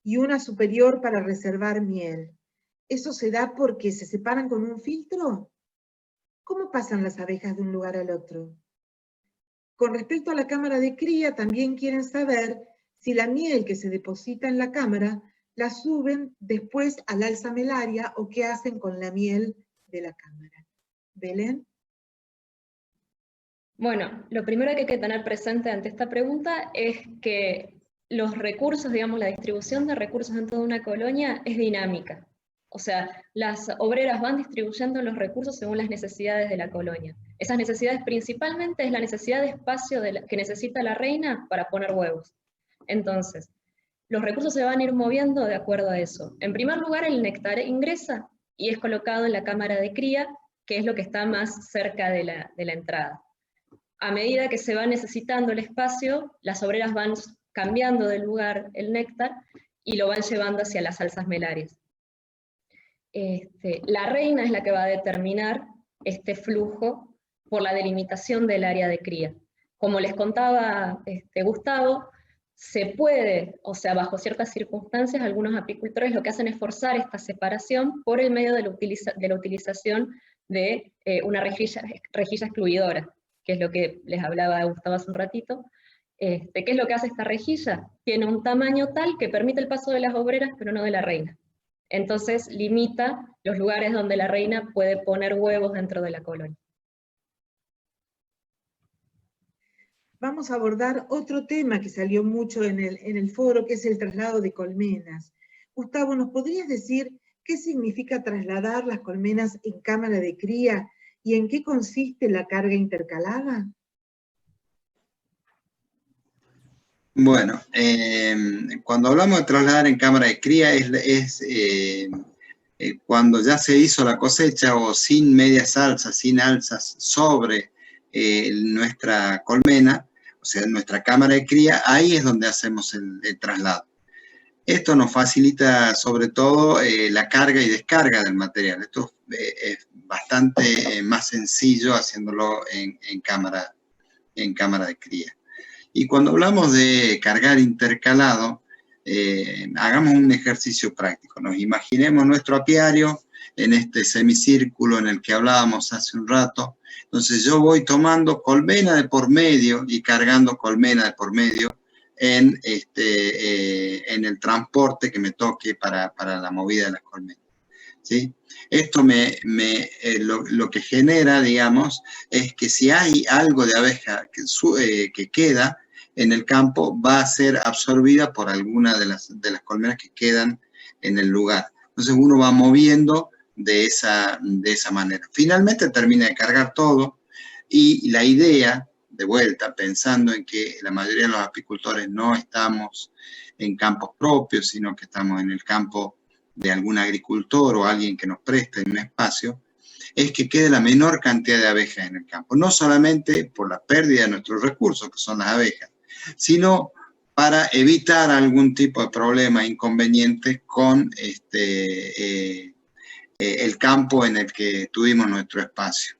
y una superior para reservar miel, ¿eso se da porque se separan con un filtro? ¿Cómo pasan las abejas de un lugar al otro? Con respecto a la cámara de cría, también quieren saber si la miel que se deposita en la cámara la suben después al alza melaria o qué hacen con la miel de la cámara. ¿Belén? Bueno, lo primero que hay que tener presente ante esta pregunta es que los recursos, digamos, la distribución de recursos en toda una colonia es dinámica. O sea, las obreras van distribuyendo los recursos según las necesidades de la colonia. Esas necesidades principalmente es la necesidad de espacio que necesita la reina para poner huevos. Entonces, los recursos se van a ir moviendo de acuerdo a eso. En primer lugar, el néctar ingresa y es colocado en la cámara de cría, que es lo que está más cerca de la entrada. A medida que se va necesitando el espacio, las obreras van cambiando de lugar el néctar y lo van llevando hacia las alzas melarias. La reina es la que va a determinar este flujo por la delimitación del área de cría. Como les contaba Gustavo, se puede, o sea, bajo ciertas circunstancias, algunos apicultores lo que hacen es forzar esta separación por el medio de la utilización de una rejilla excluidora, que es lo que les hablaba Gustavo hace un ratito. ¿Qué es lo que hace esta rejilla? Tiene un tamaño tal que permite el paso de las obreras, pero no de la reina. Entonces limita los lugares donde la reina puede poner huevos dentro de la colonia. Vamos a abordar otro tema que salió mucho en el foro, que es el traslado de colmenas. Gustavo, ¿nos podrías decir qué significa trasladar las colmenas en cámara de cría y en qué consiste la carga intercalada? Bueno, cuando hablamos de trasladar en cámara de cría es cuando ya se hizo la cosecha o sin medias alzas, sin alzas sobre nuestra colmena, o sea, nuestra cámara de cría, ahí es donde hacemos el traslado. Esto nos facilita sobre todo la carga y descarga del material. Esto es bastante más sencillo haciéndolo en cámara de cría. Y cuando hablamos de cargar intercalado, hagamos un ejercicio práctico. Nos imaginemos nuestro apiario en este semicírculo en el que hablábamos hace un rato. Entonces yo voy tomando colmena de por medio y cargando colmena de por medio en el transporte que me toque para la movida de las colmenas, ¿sí? Esto lo que genera, digamos, es que si hay algo de abeja que queda en el campo, va a ser absorbida por alguna de las colmenas que quedan en el lugar. Entonces uno va moviendo de esa manera. Finalmente termina de cargar todo y la idea, de vuelta, pensando en que la mayoría de los apicultores no estamos en campos propios, sino que estamos en el campo de algún agricultor o alguien que nos preste un espacio, es que quede la menor cantidad de abejas en el campo. No solamente por la pérdida de nuestros recursos, que son las abejas, sino para evitar algún tipo de problema, inconveniente con el campo en el que tuvimos nuestro espacio.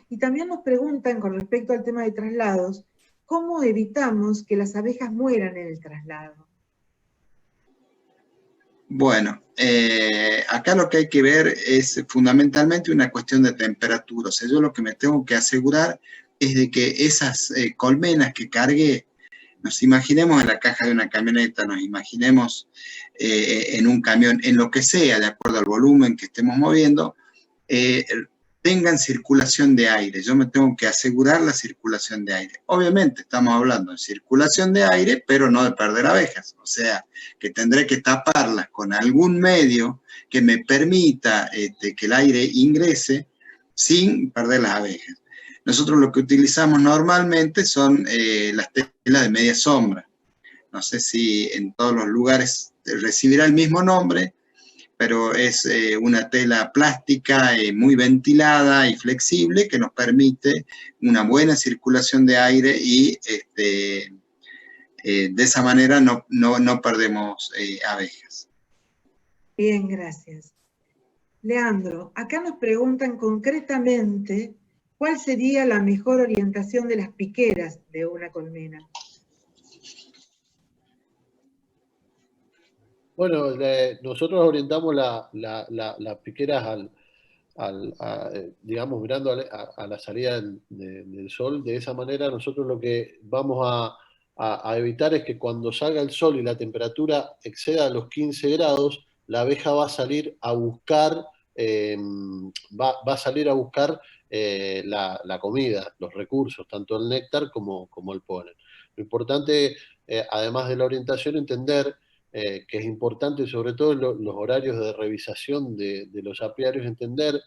Y también nos preguntan con respecto al tema de traslados, ¿cómo evitamos que las abejas mueran en el traslado? Bueno, acá lo que hay que ver es fundamentalmente una cuestión de temperatura. O sea, yo lo que me tengo que asegurar es de que esas colmenas que cargué, nos imaginemos en la caja de una camioneta, nos imaginemos en un camión, en lo que sea, de acuerdo al volumen que estemos moviendo, tengan circulación de aire. Yo me tengo que asegurar la circulación de aire. Obviamente estamos hablando de circulación de aire, pero no de perder abejas. O sea, que tendré que taparlas con algún medio que me permita que el aire ingrese sin perder las abejas. Nosotros lo que utilizamos normalmente son las telas de media sombra, no sé si en todos los lugares recibirá el mismo nombre, pero es una tela plástica muy ventilada y flexible que nos permite una buena circulación de aire y de esa manera no perdemos abejas. Bien, gracias. Leandro, acá nos preguntan concretamente cuál sería la mejor orientación de las piqueras de una colmena. Bueno, nosotros orientamos las piqueras digamos, mirando a la salida del sol. De esa manera nosotros lo que vamos a evitar es que cuando salga el sol y la temperatura exceda los 15 grados, la abeja va a salir a buscar, la comida, los recursos, tanto el néctar como el polen. Lo importante, además de la orientación, entender que es importante, sobre todo en los horarios de revisación de los apiarios, entender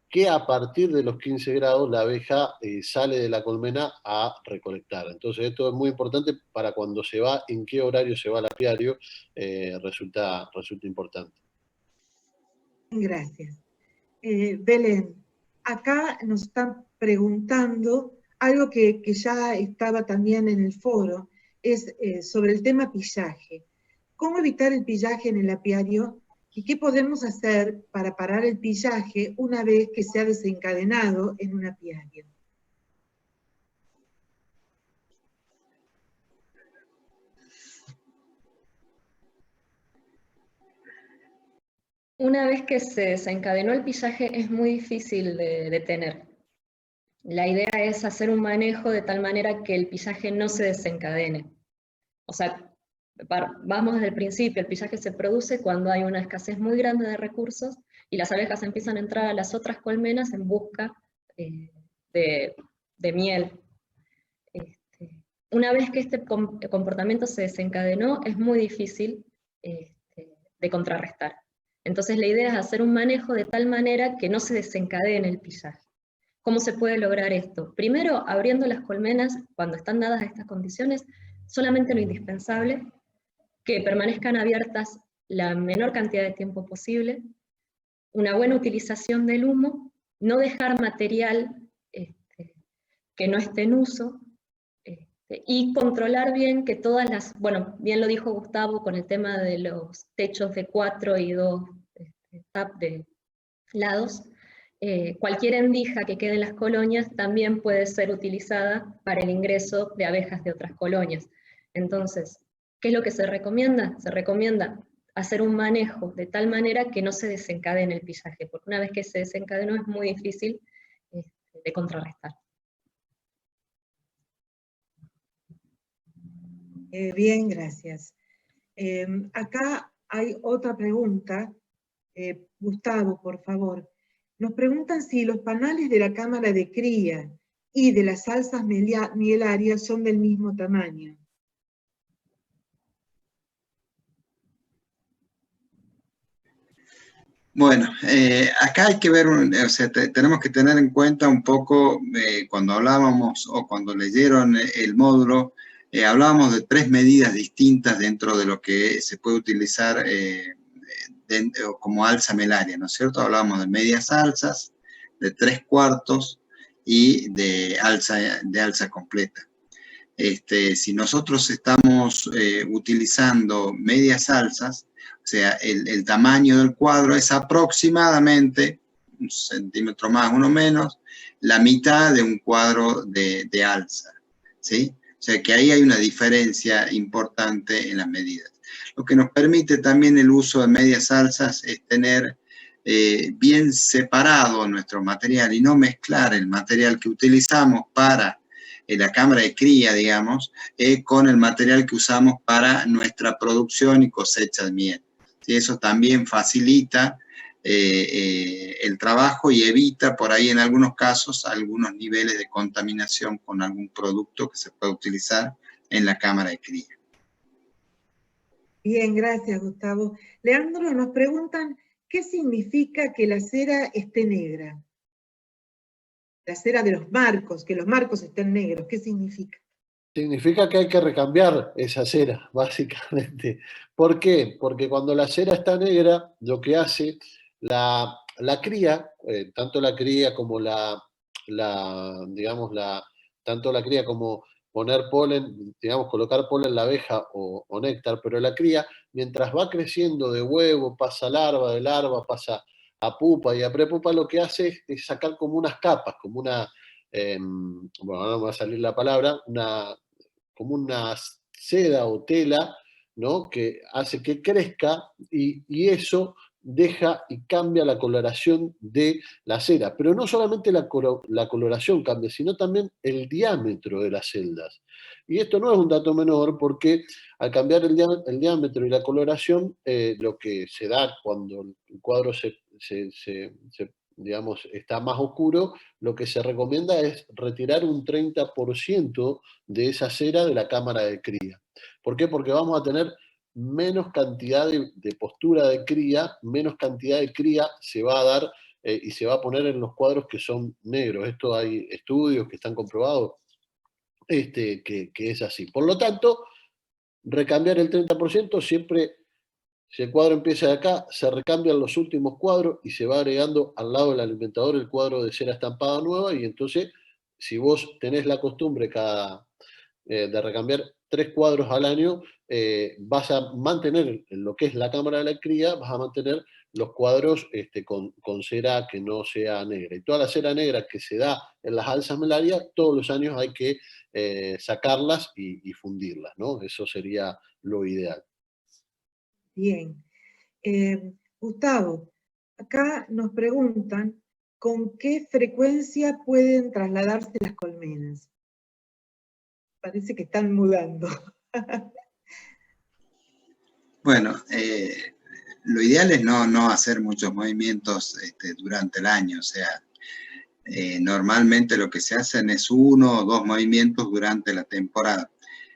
que a partir de los 15 grados la abeja sale de la colmena a recolectar. Entonces esto es muy importante para cuando se va, en qué horario se va al apiario, resulta importante. Gracias. Belén, acá nos están preguntando algo que ya estaba también en el foro, es sobre el tema pillaje. ¿Cómo evitar el pillaje en el apiario y qué podemos hacer para parar el pillaje una vez que se ha desencadenado en un apiario? Una vez que se desencadenó el pillaje es muy difícil de detener. La idea es hacer un manejo de tal manera que el pillaje no se desencadene. O sea, vamos desde el principio, el pillaje se produce cuando hay una escasez muy grande de recursos y las abejas empiezan a entrar a las otras colmenas en busca de miel. Una vez que este comportamiento se desencadenó, es muy difícil de contrarrestar. Entonces la idea es hacer un manejo de tal manera que no se desencadene el pillaje. ¿Cómo se puede lograr esto? Primero, abriendo las colmenas, cuando están dadas estas condiciones, solamente lo indispensable, que permanezcan abiertas la menor cantidad de tiempo posible, una buena utilización del humo, no dejar material que no esté en uso, y controlar bien que todas las, bueno, bien lo dijo Gustavo con el tema de los techos de 4 y 2 tap de lados, cualquier endija que quede en las colonias también puede ser utilizada para el ingreso de abejas de otras colonias. Entonces, ¿qué es lo que se recomienda? Se recomienda hacer un manejo de tal manera que no se desencadene el pillaje, porque una vez que se desencadenó es muy difícil de contrarrestar. Bien, gracias. Acá hay otra pregunta. Gustavo, por favor. Nos preguntan si los panales de la cámara de cría y de las alzas mielarias son del mismo tamaño. Bueno, acá hay que ver, o sea, tenemos que tener en cuenta un poco, cuando hablábamos o cuando leyeron el módulo, hablábamos de 3 medidas distintas dentro de lo que se puede utilizar como alza melaria, ¿no es cierto? Hablábamos de medias alzas, de 3/4 y de alza completa. Si nosotros estamos utilizando medias alzas, o sea, el tamaño del cuadro es aproximadamente 1 centímetro más, 1 menos, la mitad de un cuadro de alza, ¿sí? O sea que ahí hay una diferencia importante en las medidas. Lo que nos permite también el uso de medias alzas es tener bien separado nuestro material y no mezclar el material que utilizamos para la cámara de cría, digamos, con el material que usamos para nuestra producción y cosecha de miel. ¿Sí? Eso también facilita el trabajo y evita por ahí en algunos casos algunos niveles de contaminación con algún producto que se pueda utilizar en la cámara de cría. Bien, gracias, Gustavo. Leandro, nos preguntan, ¿qué significa que la cera esté negra? La cera de los marcos, que los marcos estén negros, ¿qué significa? Significa que hay que recambiar esa cera, básicamente. ¿Por qué? Porque cuando la cera está negra, lo que hace la cría, tanto la cría como digamos, tanto la cría como poner polen, digamos, colocar polen en la abeja o néctar, pero la cría, mientras va creciendo de huevo, pasa a larva, de larva pasa a pupa y a prepupa, lo que hace es sacar como unas capas, como bueno, ahora no me va a salir la palabra, como una seda o tela, ¿no? Que hace que crezca y eso deja y cambia la coloración de la cera. Pero no solamente la coloración cambia, sino también el diámetro de las celdas. Y esto no es un dato menor porque al cambiar el diámetro y la coloración, lo que se da cuando el cuadro digamos, está más oscuro, lo que se recomienda es retirar un 30% de esa cera de la cámara de cría. ¿Por qué? Porque vamos a tener menos cantidad de postura de cría, menos cantidad de cría se va a dar y se va a poner en los cuadros que son negros. Esto hay estudios que están comprobados que es así. Por lo tanto, recambiar el 30% siempre. Si el cuadro empieza de acá, se recambian los últimos cuadros y se va agregando al lado del alimentador el cuadro de cera estampada nueva y entonces, si vos tenés la costumbre de recambiar 3 cuadros al año, vas a mantener en lo que es la cámara de la cría, vas a mantener los cuadros con cera que no sea negra. Y toda la cera negra que se da en las alzas melarias, todos los años hay que sacarlas y fundirlas, ¿no? Eso sería lo ideal. Bien. Gustavo, acá nos preguntan con qué frecuencia pueden trasladarse las colmenas. Parece que están mudando. Bueno, lo ideal es no hacer muchos movimientos durante el año, o sea, normalmente lo que se hacen es 1 o 2 movimientos durante la temporada.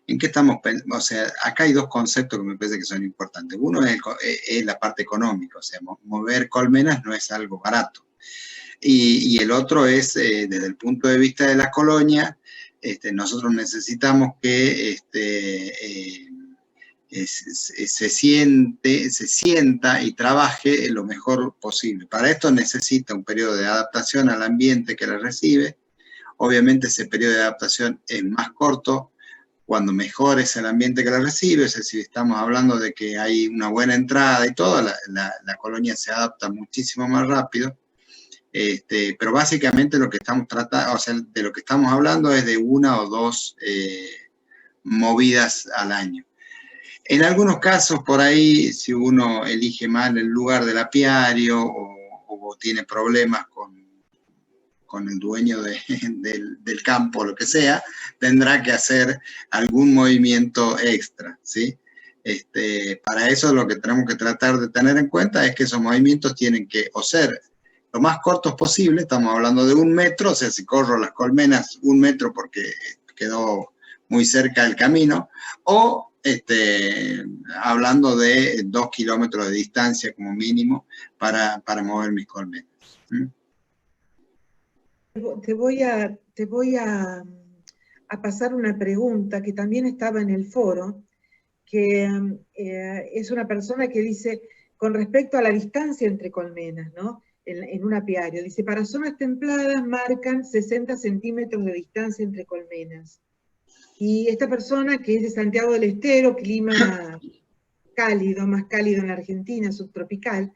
¿En qué estamos pensando? O sea, acá hay 2 conceptos que me parece que son importantes. Uno es la parte económica, o sea, mover colmenas no es algo barato. Y el otro es, desde el punto de vista de la colonia, nosotros necesitamos que se sienta y trabaje lo mejor posible. Para esto necesita un periodo de adaptación al ambiente que la recibe. Obviamente ese periodo de adaptación es más corto cuando mejor es el ambiente que la recibe, es decir, estamos hablando de que hay una buena entrada y todo, la colonia se adapta muchísimo más rápido. Pero básicamente lo que estamos tratando, o sea, de lo que estamos hablando es de 1 o 2 movidas al año. En algunos casos, por ahí, si uno elige mal el lugar del apiario o tiene problemas con el dueño del campo o lo que sea, tendrá que hacer algún movimiento extra, ¿sí? Para eso lo que tenemos que tratar de tener en cuenta es que esos movimientos tienen que o ser lo más cortos posible, estamos hablando de 1 metro, o sea, si corro las colmenas 1 metro porque quedó muy cerca del camino, o hablando de 2 kilómetros de distancia como mínimo para mover mis colmenas. Te voy a pasar una pregunta que también estaba en el foro, que es una persona que dice, con respecto a la distancia entre colmenas, ¿no? En un apiario, dice, para zonas templadas marcan 60 centímetros de distancia entre colmenas. Y esta persona, que es de Santiago del Estero, clima cálido, más cálido en la Argentina, subtropical,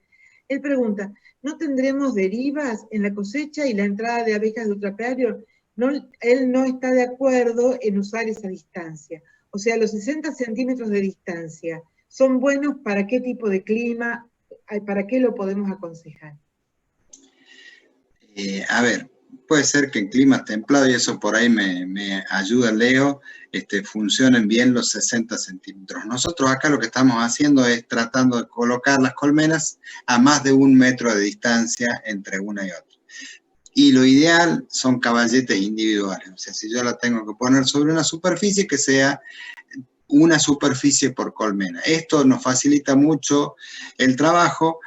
él pregunta, ¿no tendremos derivas en la cosecha y la entrada de abejas de otro apiario? No, él no está de acuerdo en usar esa distancia. O sea, los 60 centímetros de distancia, ¿son buenos para qué tipo de clima? ¿Para qué lo podemos aconsejar? A ver, puede ser que en climas templados, y eso por ahí me ayuda Leo, funcionen bien los 60 centímetros. Nosotros acá lo que estamos haciendo es tratando de colocar las colmenas a más de 1 metro de distancia entre una y otra. Y lo ideal son caballetes individuales. O sea, si yo la tengo que poner sobre una superficie, que sea una superficie por colmena. Esto nos facilita mucho el trabajo,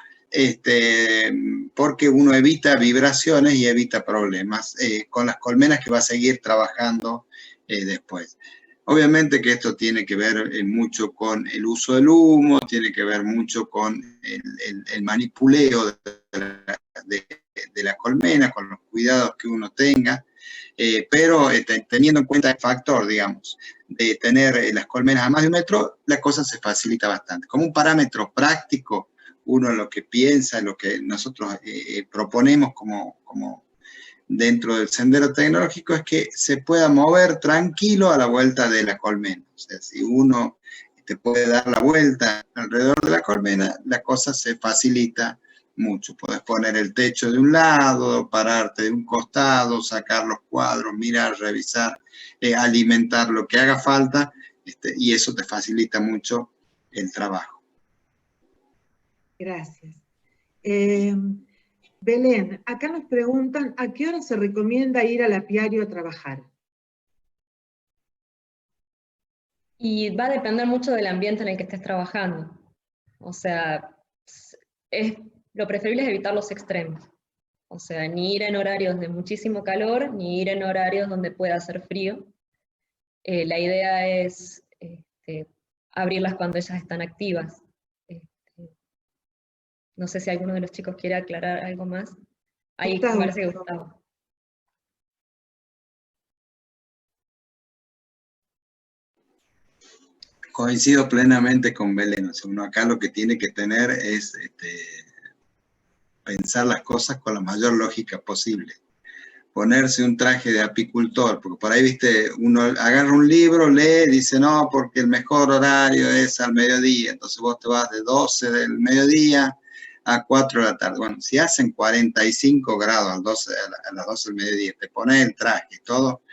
porque uno evita vibraciones y evita problemas con las colmenas que va a seguir trabajando después. Obviamente que esto tiene que ver mucho con el uso del humo, tiene que ver mucho con el manipuleo de la colmena, con los cuidados que uno tenga, pero teniendo en cuenta el factor, digamos, de tener las colmenas a más de 1 metro, la cosa se facilita bastante. Como un parámetro práctico, uno lo que piensa, lo que nosotros proponemos como dentro del sendero tecnológico es que se pueda mover tranquilo a la vuelta de la colmena. O sea, si uno te puede dar la vuelta alrededor de la colmena, la cosa se facilita mucho. Puedes poner el techo de un lado, pararte de un costado, sacar los cuadros, mirar, revisar, alimentar lo que haga falta, y eso te facilita mucho el trabajo. Gracias. Belén, acá nos preguntan, ¿a qué hora se recomienda ir al apiario a trabajar? Y va a depender mucho del ambiente en el que estés trabajando. O sea, lo preferible es evitar los extremos. O sea, ni ir en horarios de muchísimo calor, ni ir en horarios donde pueda hacer frío. La idea es abrirlas cuando ellas están activas. No sé si alguno de los chicos quiere aclarar algo más. Ahí Gustavo, parece que Gustavo. Coincido plenamente con Belén. O sea, uno acá lo que tiene que tener es pensar las cosas con la mayor lógica posible. Ponerse un traje de apicultor, porque por ahí, viste, uno agarra un libro, lee, dice, no, porque el mejor horario es al mediodía, entonces vos te vas de 12 del mediodía a 4 de la tarde. Bueno, si hacen 45 grados a las 12 del mediodía, te pones el traje y todo,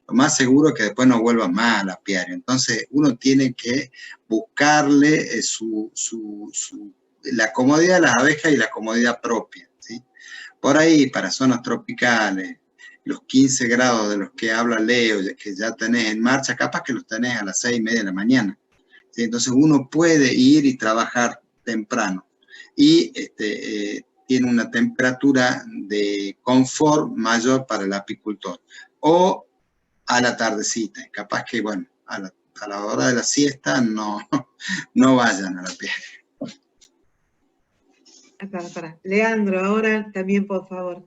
lo más seguro es que después no vuelvas más al apiario. Entonces uno tiene que buscarle la comodidad de las abejas y la comodidad propia, ¿sí? Por ahí, para zonas tropicales, los 15 grados de los que habla Leo, que ya tenés en marcha, capaz que los tenés a las 6:30 de la mañana, ¿sí? Entonces uno puede ir y trabajar temprano y tiene una temperatura de confort mayor para el apicultor. O a la tardecita, capaz que, bueno, a la hora de la siesta no vayan a la apiario. Para. Leandro, ahora también, por favor.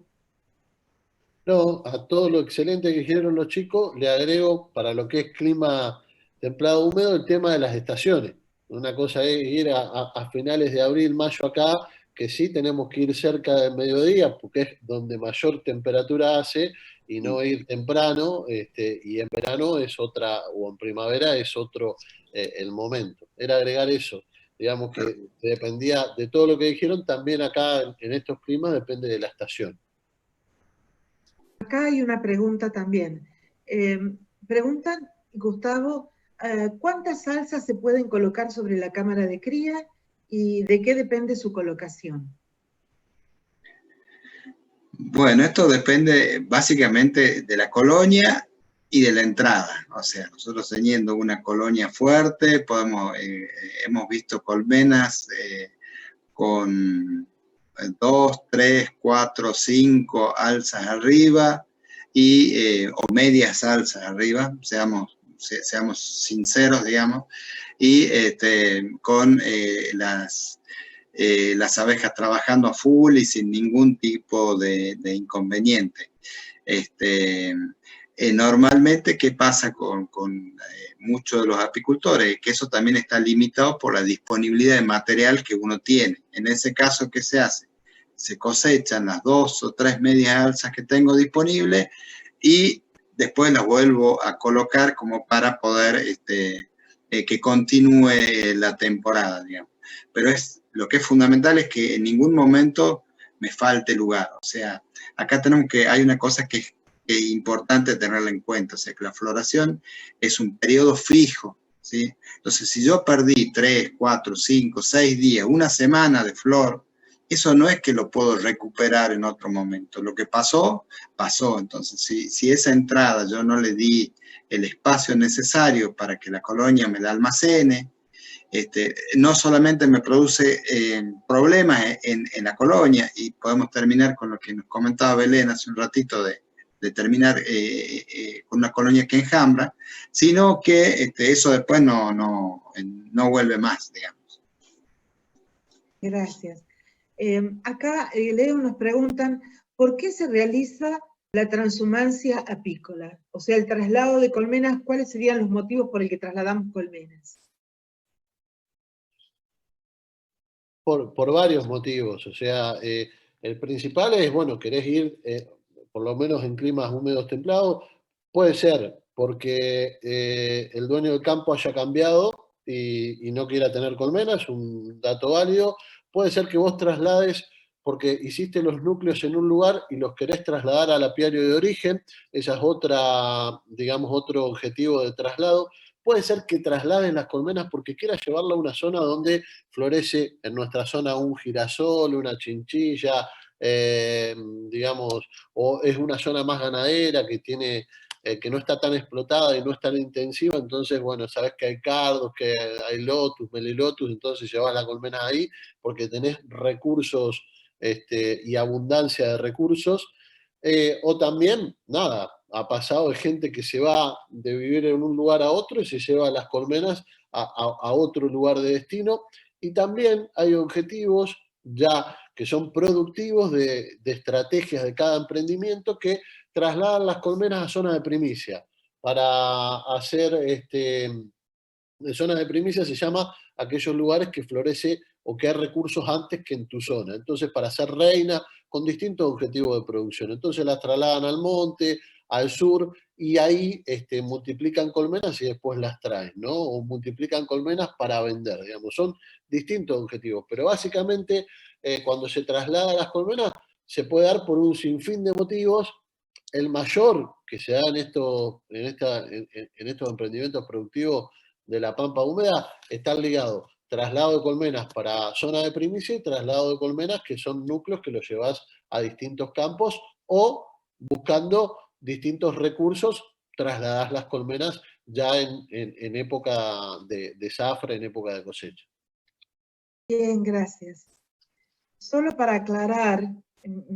No, a todo lo excelente que dijeron los chicos, le agrego para lo que es clima templado húmedo el tema de las estaciones. Una cosa es ir a finales de abril, mayo acá, que sí tenemos que ir cerca del mediodía, porque es donde mayor temperatura hace, y no ir temprano, y en verano es otra, o en primavera es otro el momento. Era agregar eso, digamos que dependía de todo lo que dijeron, también acá en estos climas depende de la estación. Acá hay una pregunta también. Preguntan, Gustavo, ¿cuántas salsas se pueden colocar sobre la cámara de cría y de qué depende su colocación? Bueno, esto depende básicamente de la colonia y de la entrada. O sea, nosotros teniendo una colonia fuerte, hemos visto colmenas con 2, 3, 4, 5 alzas arriba o medias alzas arriba, seamos sinceros, digamos, y con las abejas trabajando a full y sin ningún tipo de inconveniente. Normalmente, ¿qué pasa con muchos de los apicultores? Que eso también está limitado por la disponibilidad de material que uno tiene. En ese caso, ¿qué se hace? Se cosechan las 2 o 3 medias alzas que tengo disponibles y después las vuelvo a colocar como para poder que continúe la temporada, digamos. Pero lo que es fundamental es que en ningún momento me falte lugar. O sea, acá hay una cosa que es importante tenerla en cuenta, o sea, que la floración es un periodo fijo, ¿sí? Entonces, si yo perdí 3, 4, 5, 6 días, una semana de flor, eso no es que lo puedo recuperar en otro momento. Lo que pasó, pasó. Entonces, si esa entrada yo no le di el espacio necesario para que la colonia me la almacene, no solamente me produce problemas en la colonia, y podemos terminar con lo que nos comentaba Belén hace un ratito de terminar con una colonia que enjambra, sino que eso después no vuelve más, digamos. Gracias. Acá, Leo, nos preguntan, ¿por qué se realiza la transhumancia apícola? O sea, el traslado de colmenas, ¿cuáles serían los motivos por el que trasladamos colmenas? Por varios motivos, o sea, el principal es, bueno, querés ir, por lo menos en climas húmedos templados, puede ser porque el dueño del campo haya cambiado y no quiera tener colmenas, un dato válido. Puede ser que vos traslades porque hiciste los núcleos en un lugar y los querés trasladar al apiario de origen, esa es otra, digamos, otro objetivo de traslado. Puede ser que traslades las colmenas porque quieras llevarla a una zona donde florece en nuestra zona un girasol, una chinchilla, digamos, o es una zona más ganadera que tiene, que no está tan explotada y no es tan intensiva, entonces, bueno, sabes que hay cardos, que hay lotus, melilotus, entonces llevas la colmena ahí porque tenés recursos y abundancia de recursos. O también, nada, ha pasado de gente que se va de vivir en un lugar a otro y se lleva las colmenas a otro lugar de destino. Y también hay objetivos ya que son productivos de estrategias de cada emprendimiento que trasladan las colmenas a zonas de primicia. Para hacer, de zonas de primicia se llama aquellos lugares que florece o que hay recursos antes que en tu zona. Entonces, para ser reina, con distintos objetivos de producción. Entonces las trasladan al monte, al sur, y ahí multiplican colmenas y después las traen, ¿no? O multiplican colmenas para vender, digamos. Son distintos objetivos, pero básicamente cuando se traslada las colmenas se puede dar por un sinfín de motivos. El mayor que se da en estos emprendimientos productivos de la pampa húmeda están ligados traslado de colmenas para zona de primicia y traslado de colmenas que son núcleos que los llevas a distintos campos o buscando distintos recursos, trasladás las colmenas ya en época de zafra, en época de cosecha. Bien, gracias. Solo para aclarar,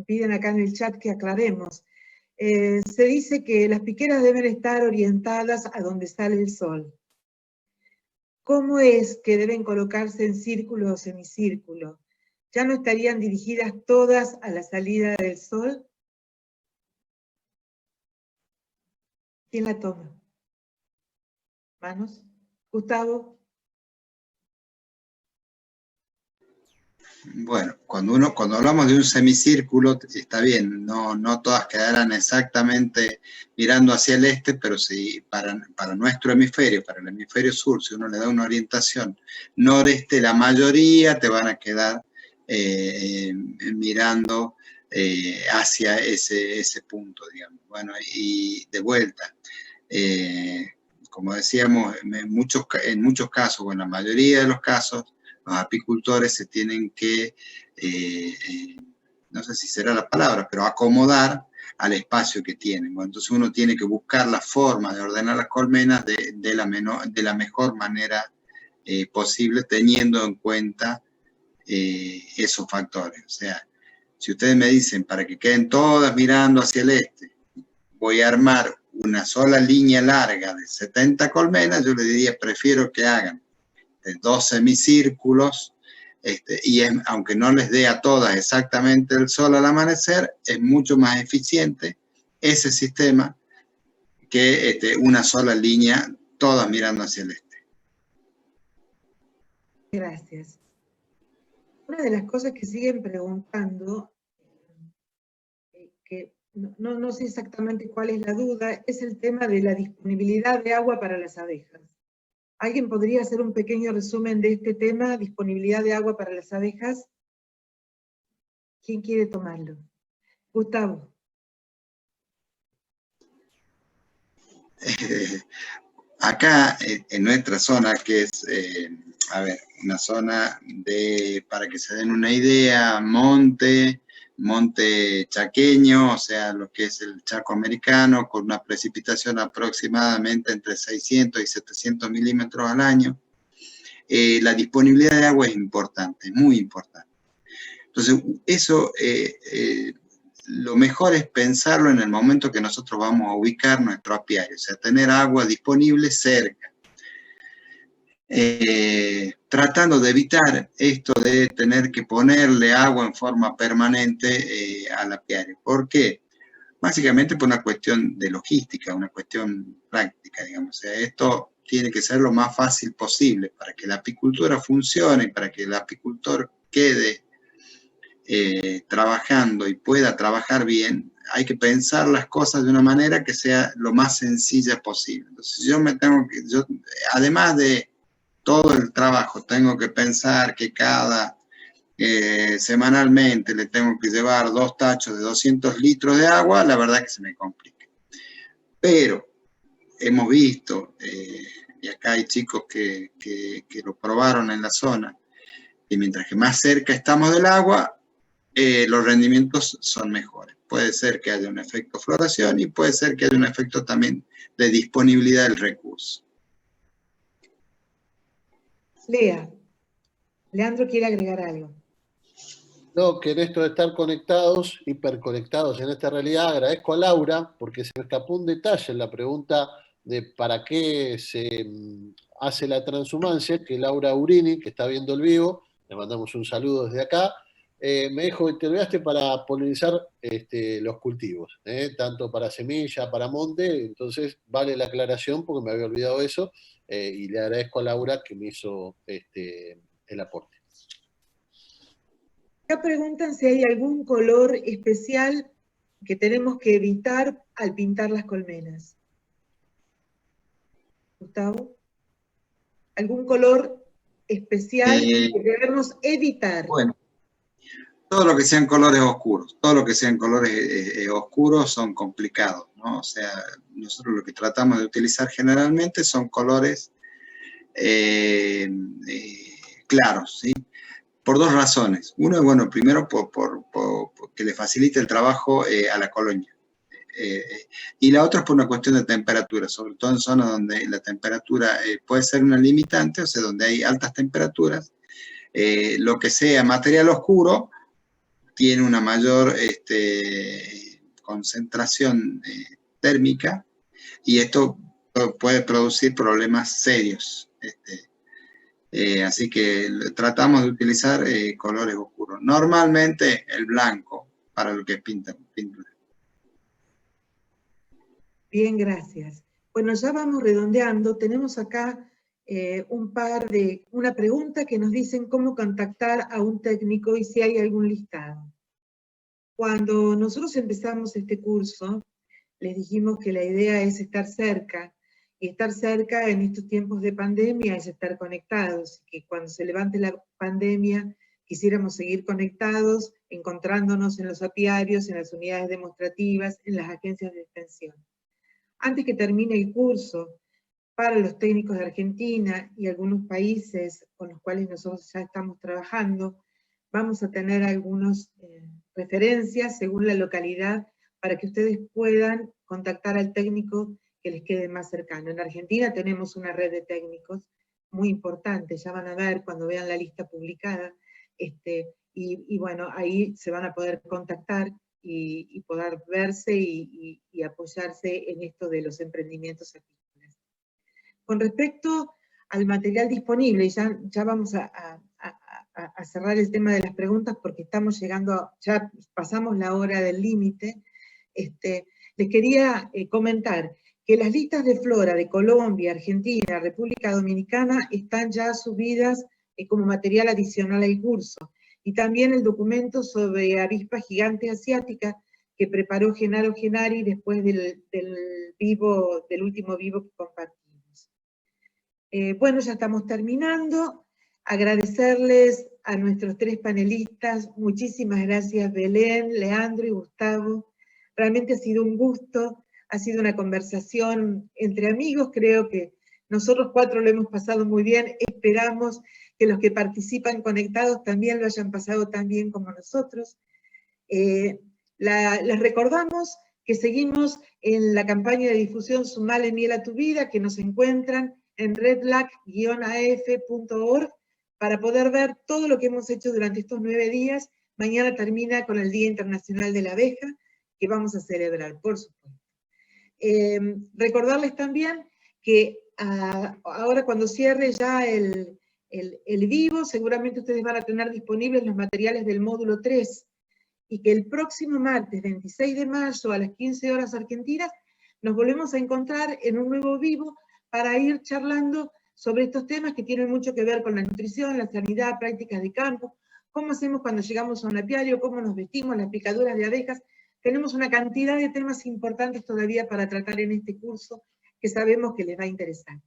piden acá en el chat que aclaremos, se dice que las piqueras deben estar orientadas a donde sale el sol. ¿Cómo es que deben colocarse en círculo o semicírculo? ¿Ya no estarían dirigidas todas a la salida del sol? ¿Quién la toma? ¿Manos? Gustavo. Bueno, cuando hablamos de un semicírculo, está bien, no todas quedarán exactamente mirando hacia el este, pero sí para nuestro hemisferio, para el hemisferio sur, si uno le da una orientación noreste, la mayoría te van a quedar mirando hacia ese punto, digamos. Bueno, y de vuelta, como decíamos, en muchos casos, o en la mayoría de los casos, los apicultores se tienen que, no sé si será la palabra, pero acomodar al espacio que tienen. Bueno, entonces uno tiene que buscar la forma de ordenar las colmenas de la mejor manera posible, teniendo en cuenta esos factores. O sea, si ustedes me dicen, para que queden todas mirando hacia el este, voy a armar una sola línea larga de 70 colmenas, yo les diría, prefiero que hagan 2 semicírculos, aunque no les dé a todas exactamente el sol al amanecer, es mucho más eficiente ese sistema que una sola línea, todas mirando hacia el este. Gracias. Una de las cosas que siguen preguntando, que no sé exactamente cuál es la duda, es el tema de la disponibilidad de agua para las abejas. ¿Alguien podría hacer un pequeño resumen de este tema, disponibilidad de agua para las abejas? ¿Quién quiere tomarlo? Gustavo. Acá, en nuestra zona, que es, una zona para que se den una idea, monte chaqueño, o sea, lo que es el Chaco americano, con una precipitación aproximadamente entre 600 y 700 milímetros al año. La disponibilidad de agua es importante, muy importante. Entonces, eso lo mejor es pensarlo en el momento que nosotros vamos a ubicar nuestro apiario, o sea, tener agua disponible cerca. Tratando de evitar esto de tener que ponerle agua en forma permanente al apiario. ¿Por qué? Básicamente por una cuestión de logística, una cuestión práctica, digamos. O sea, esto tiene que ser lo más fácil posible para que la apicultura funcione, para que el apicultor quede trabajando y pueda trabajar bien. Hay que pensar las cosas de una manera que sea lo más sencilla posible. Entonces yo además de todo el trabajo, tengo que pensar que semanalmente le tengo que llevar 2 tachos de 200 litros de agua, la verdad que se me complica. Pero hemos visto, y acá hay chicos que lo probaron en la zona, y mientras que más cerca estamos del agua, los rendimientos son mejores. Puede ser que haya un efecto floración y puede ser que haya un efecto también de disponibilidad del recurso. Lea, Leandro quiere agregar algo. No, que en esto de estar conectados, hiperconectados en esta realidad, agradezco a Laura, porque se me escapó un detalle en la pregunta de para qué se hace la transhumancia, que Laura Urini, que está viendo el vivo, le mandamos un saludo desde acá, me dijo que te olvidaste para polinizar los cultivos, tanto para semilla, para monte, entonces vale la aclaración porque me había olvidado eso, y le agradezco a Laura que me hizo el aporte. Acá preguntan si hay algún color especial que tenemos que evitar al pintar las colmenas. Gustavo, ¿algún color especial que debemos evitar? Bueno, todo lo que sean colores oscuros, todo lo que sean colores oscuros son complicados, ¿no? O sea, nosotros lo que tratamos de utilizar generalmente son colores claros, ¿sí? Por 2 razones. Uno es, bueno, primero porque le facilita el trabajo a la colonia. Y la otra es por una cuestión de temperatura, sobre todo en zonas donde la temperatura puede ser una limitante, o sea, donde hay altas temperaturas. Lo que sea material oscuro tiene una mayor concentración térmica y esto puede producir problemas serios. Así que tratamos de utilizar colores oscuros. Normalmente el blanco para lo que es pintura. Bien, gracias. Bueno, ya vamos redondeando. Tenemos acá una pregunta que nos dicen cómo contactar a un técnico y si hay algún listado. Cuando nosotros empezamos este curso, les dijimos que la idea es estar cerca, y estar cerca en estos tiempos de pandemia es estar conectados, y que cuando se levante la pandemia quisiéramos seguir conectados, encontrándonos en los apiarios, en las unidades demostrativas, en las agencias de extensión. Antes que termine el curso, para los técnicos de Argentina y algunos países con los cuales nosotros ya estamos trabajando, vamos a tener algunas referencias según la localidad para que ustedes puedan contactar al técnico que les quede más cercano. En Argentina tenemos una red de técnicos muy importante, ya van a ver cuando vean la lista publicada, y bueno, ahí se van a poder contactar y poder verse y apoyarse en esto de los emprendimientos apícolas. Con respecto al material disponible, ya vamos a cerrar el tema de las preguntas porque estamos llegando, ya pasamos la hora del límite. Les quería comentar que las listas de flora de Colombia, Argentina, República Dominicana están ya subidas como material adicional al curso. Y también el documento sobre avispa gigante asiática que preparó Genaro Genari después del último vivo que compartimos. Bueno, ya estamos terminando. Agradecerles a nuestros 3 panelistas. Muchísimas gracias, Belén, Leandro y Gustavo. Realmente ha sido un gusto, ha sido una conversación entre amigos. Creo que nosotros 4 lo hemos pasado muy bien. Esperamos que los que participan conectados también lo hayan pasado tan bien como nosotros. Les recordamos que seguimos en la campaña de difusión Sumale Miel a tu Vida, que nos encuentran en redlac-af.org para poder ver todo lo que hemos hecho durante estos 9 días. Mañana termina con el Día Internacional de la Abeja, que vamos a celebrar, por supuesto. Recordarles también que ahora cuando cierre ya el vivo, seguramente ustedes van a tener disponibles los materiales del módulo 3, y que el próximo martes 26 de mayo a las 15 horas argentinas nos volvemos a encontrar en un nuevo vivo para ir charlando sobre estos temas que tienen mucho que ver con la nutrición, la sanidad, prácticas de campo, cómo hacemos cuando llegamos a un apiario, cómo nos vestimos, las picaduras de abejas. Tenemos una cantidad de temas importantes todavía para tratar en este curso que sabemos que les va a interesar.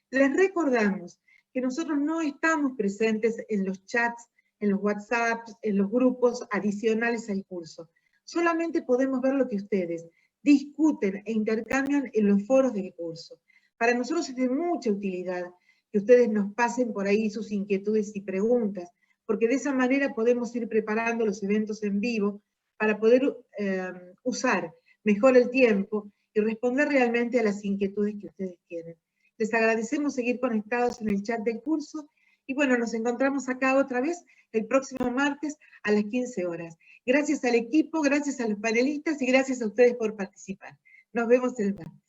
Les recordamos que nosotros no estamos presentes en los chats, en los WhatsApps, en los grupos adicionales al curso. Solamente podemos ver lo que ustedes discuten e intercambian en los foros del curso. Para nosotros es de mucha utilidad que ustedes nos pasen por ahí sus inquietudes y preguntas, porque de esa manera podemos ir preparando los eventos en vivo para poder usar mejor el tiempo y responder realmente a las inquietudes que ustedes tienen. Les agradecemos seguir conectados en el chat del curso y bueno, nos encontramos acá otra vez el próximo martes a las 15 horas. Gracias al equipo, gracias a los panelistas y gracias a ustedes por participar. Nos vemos el martes.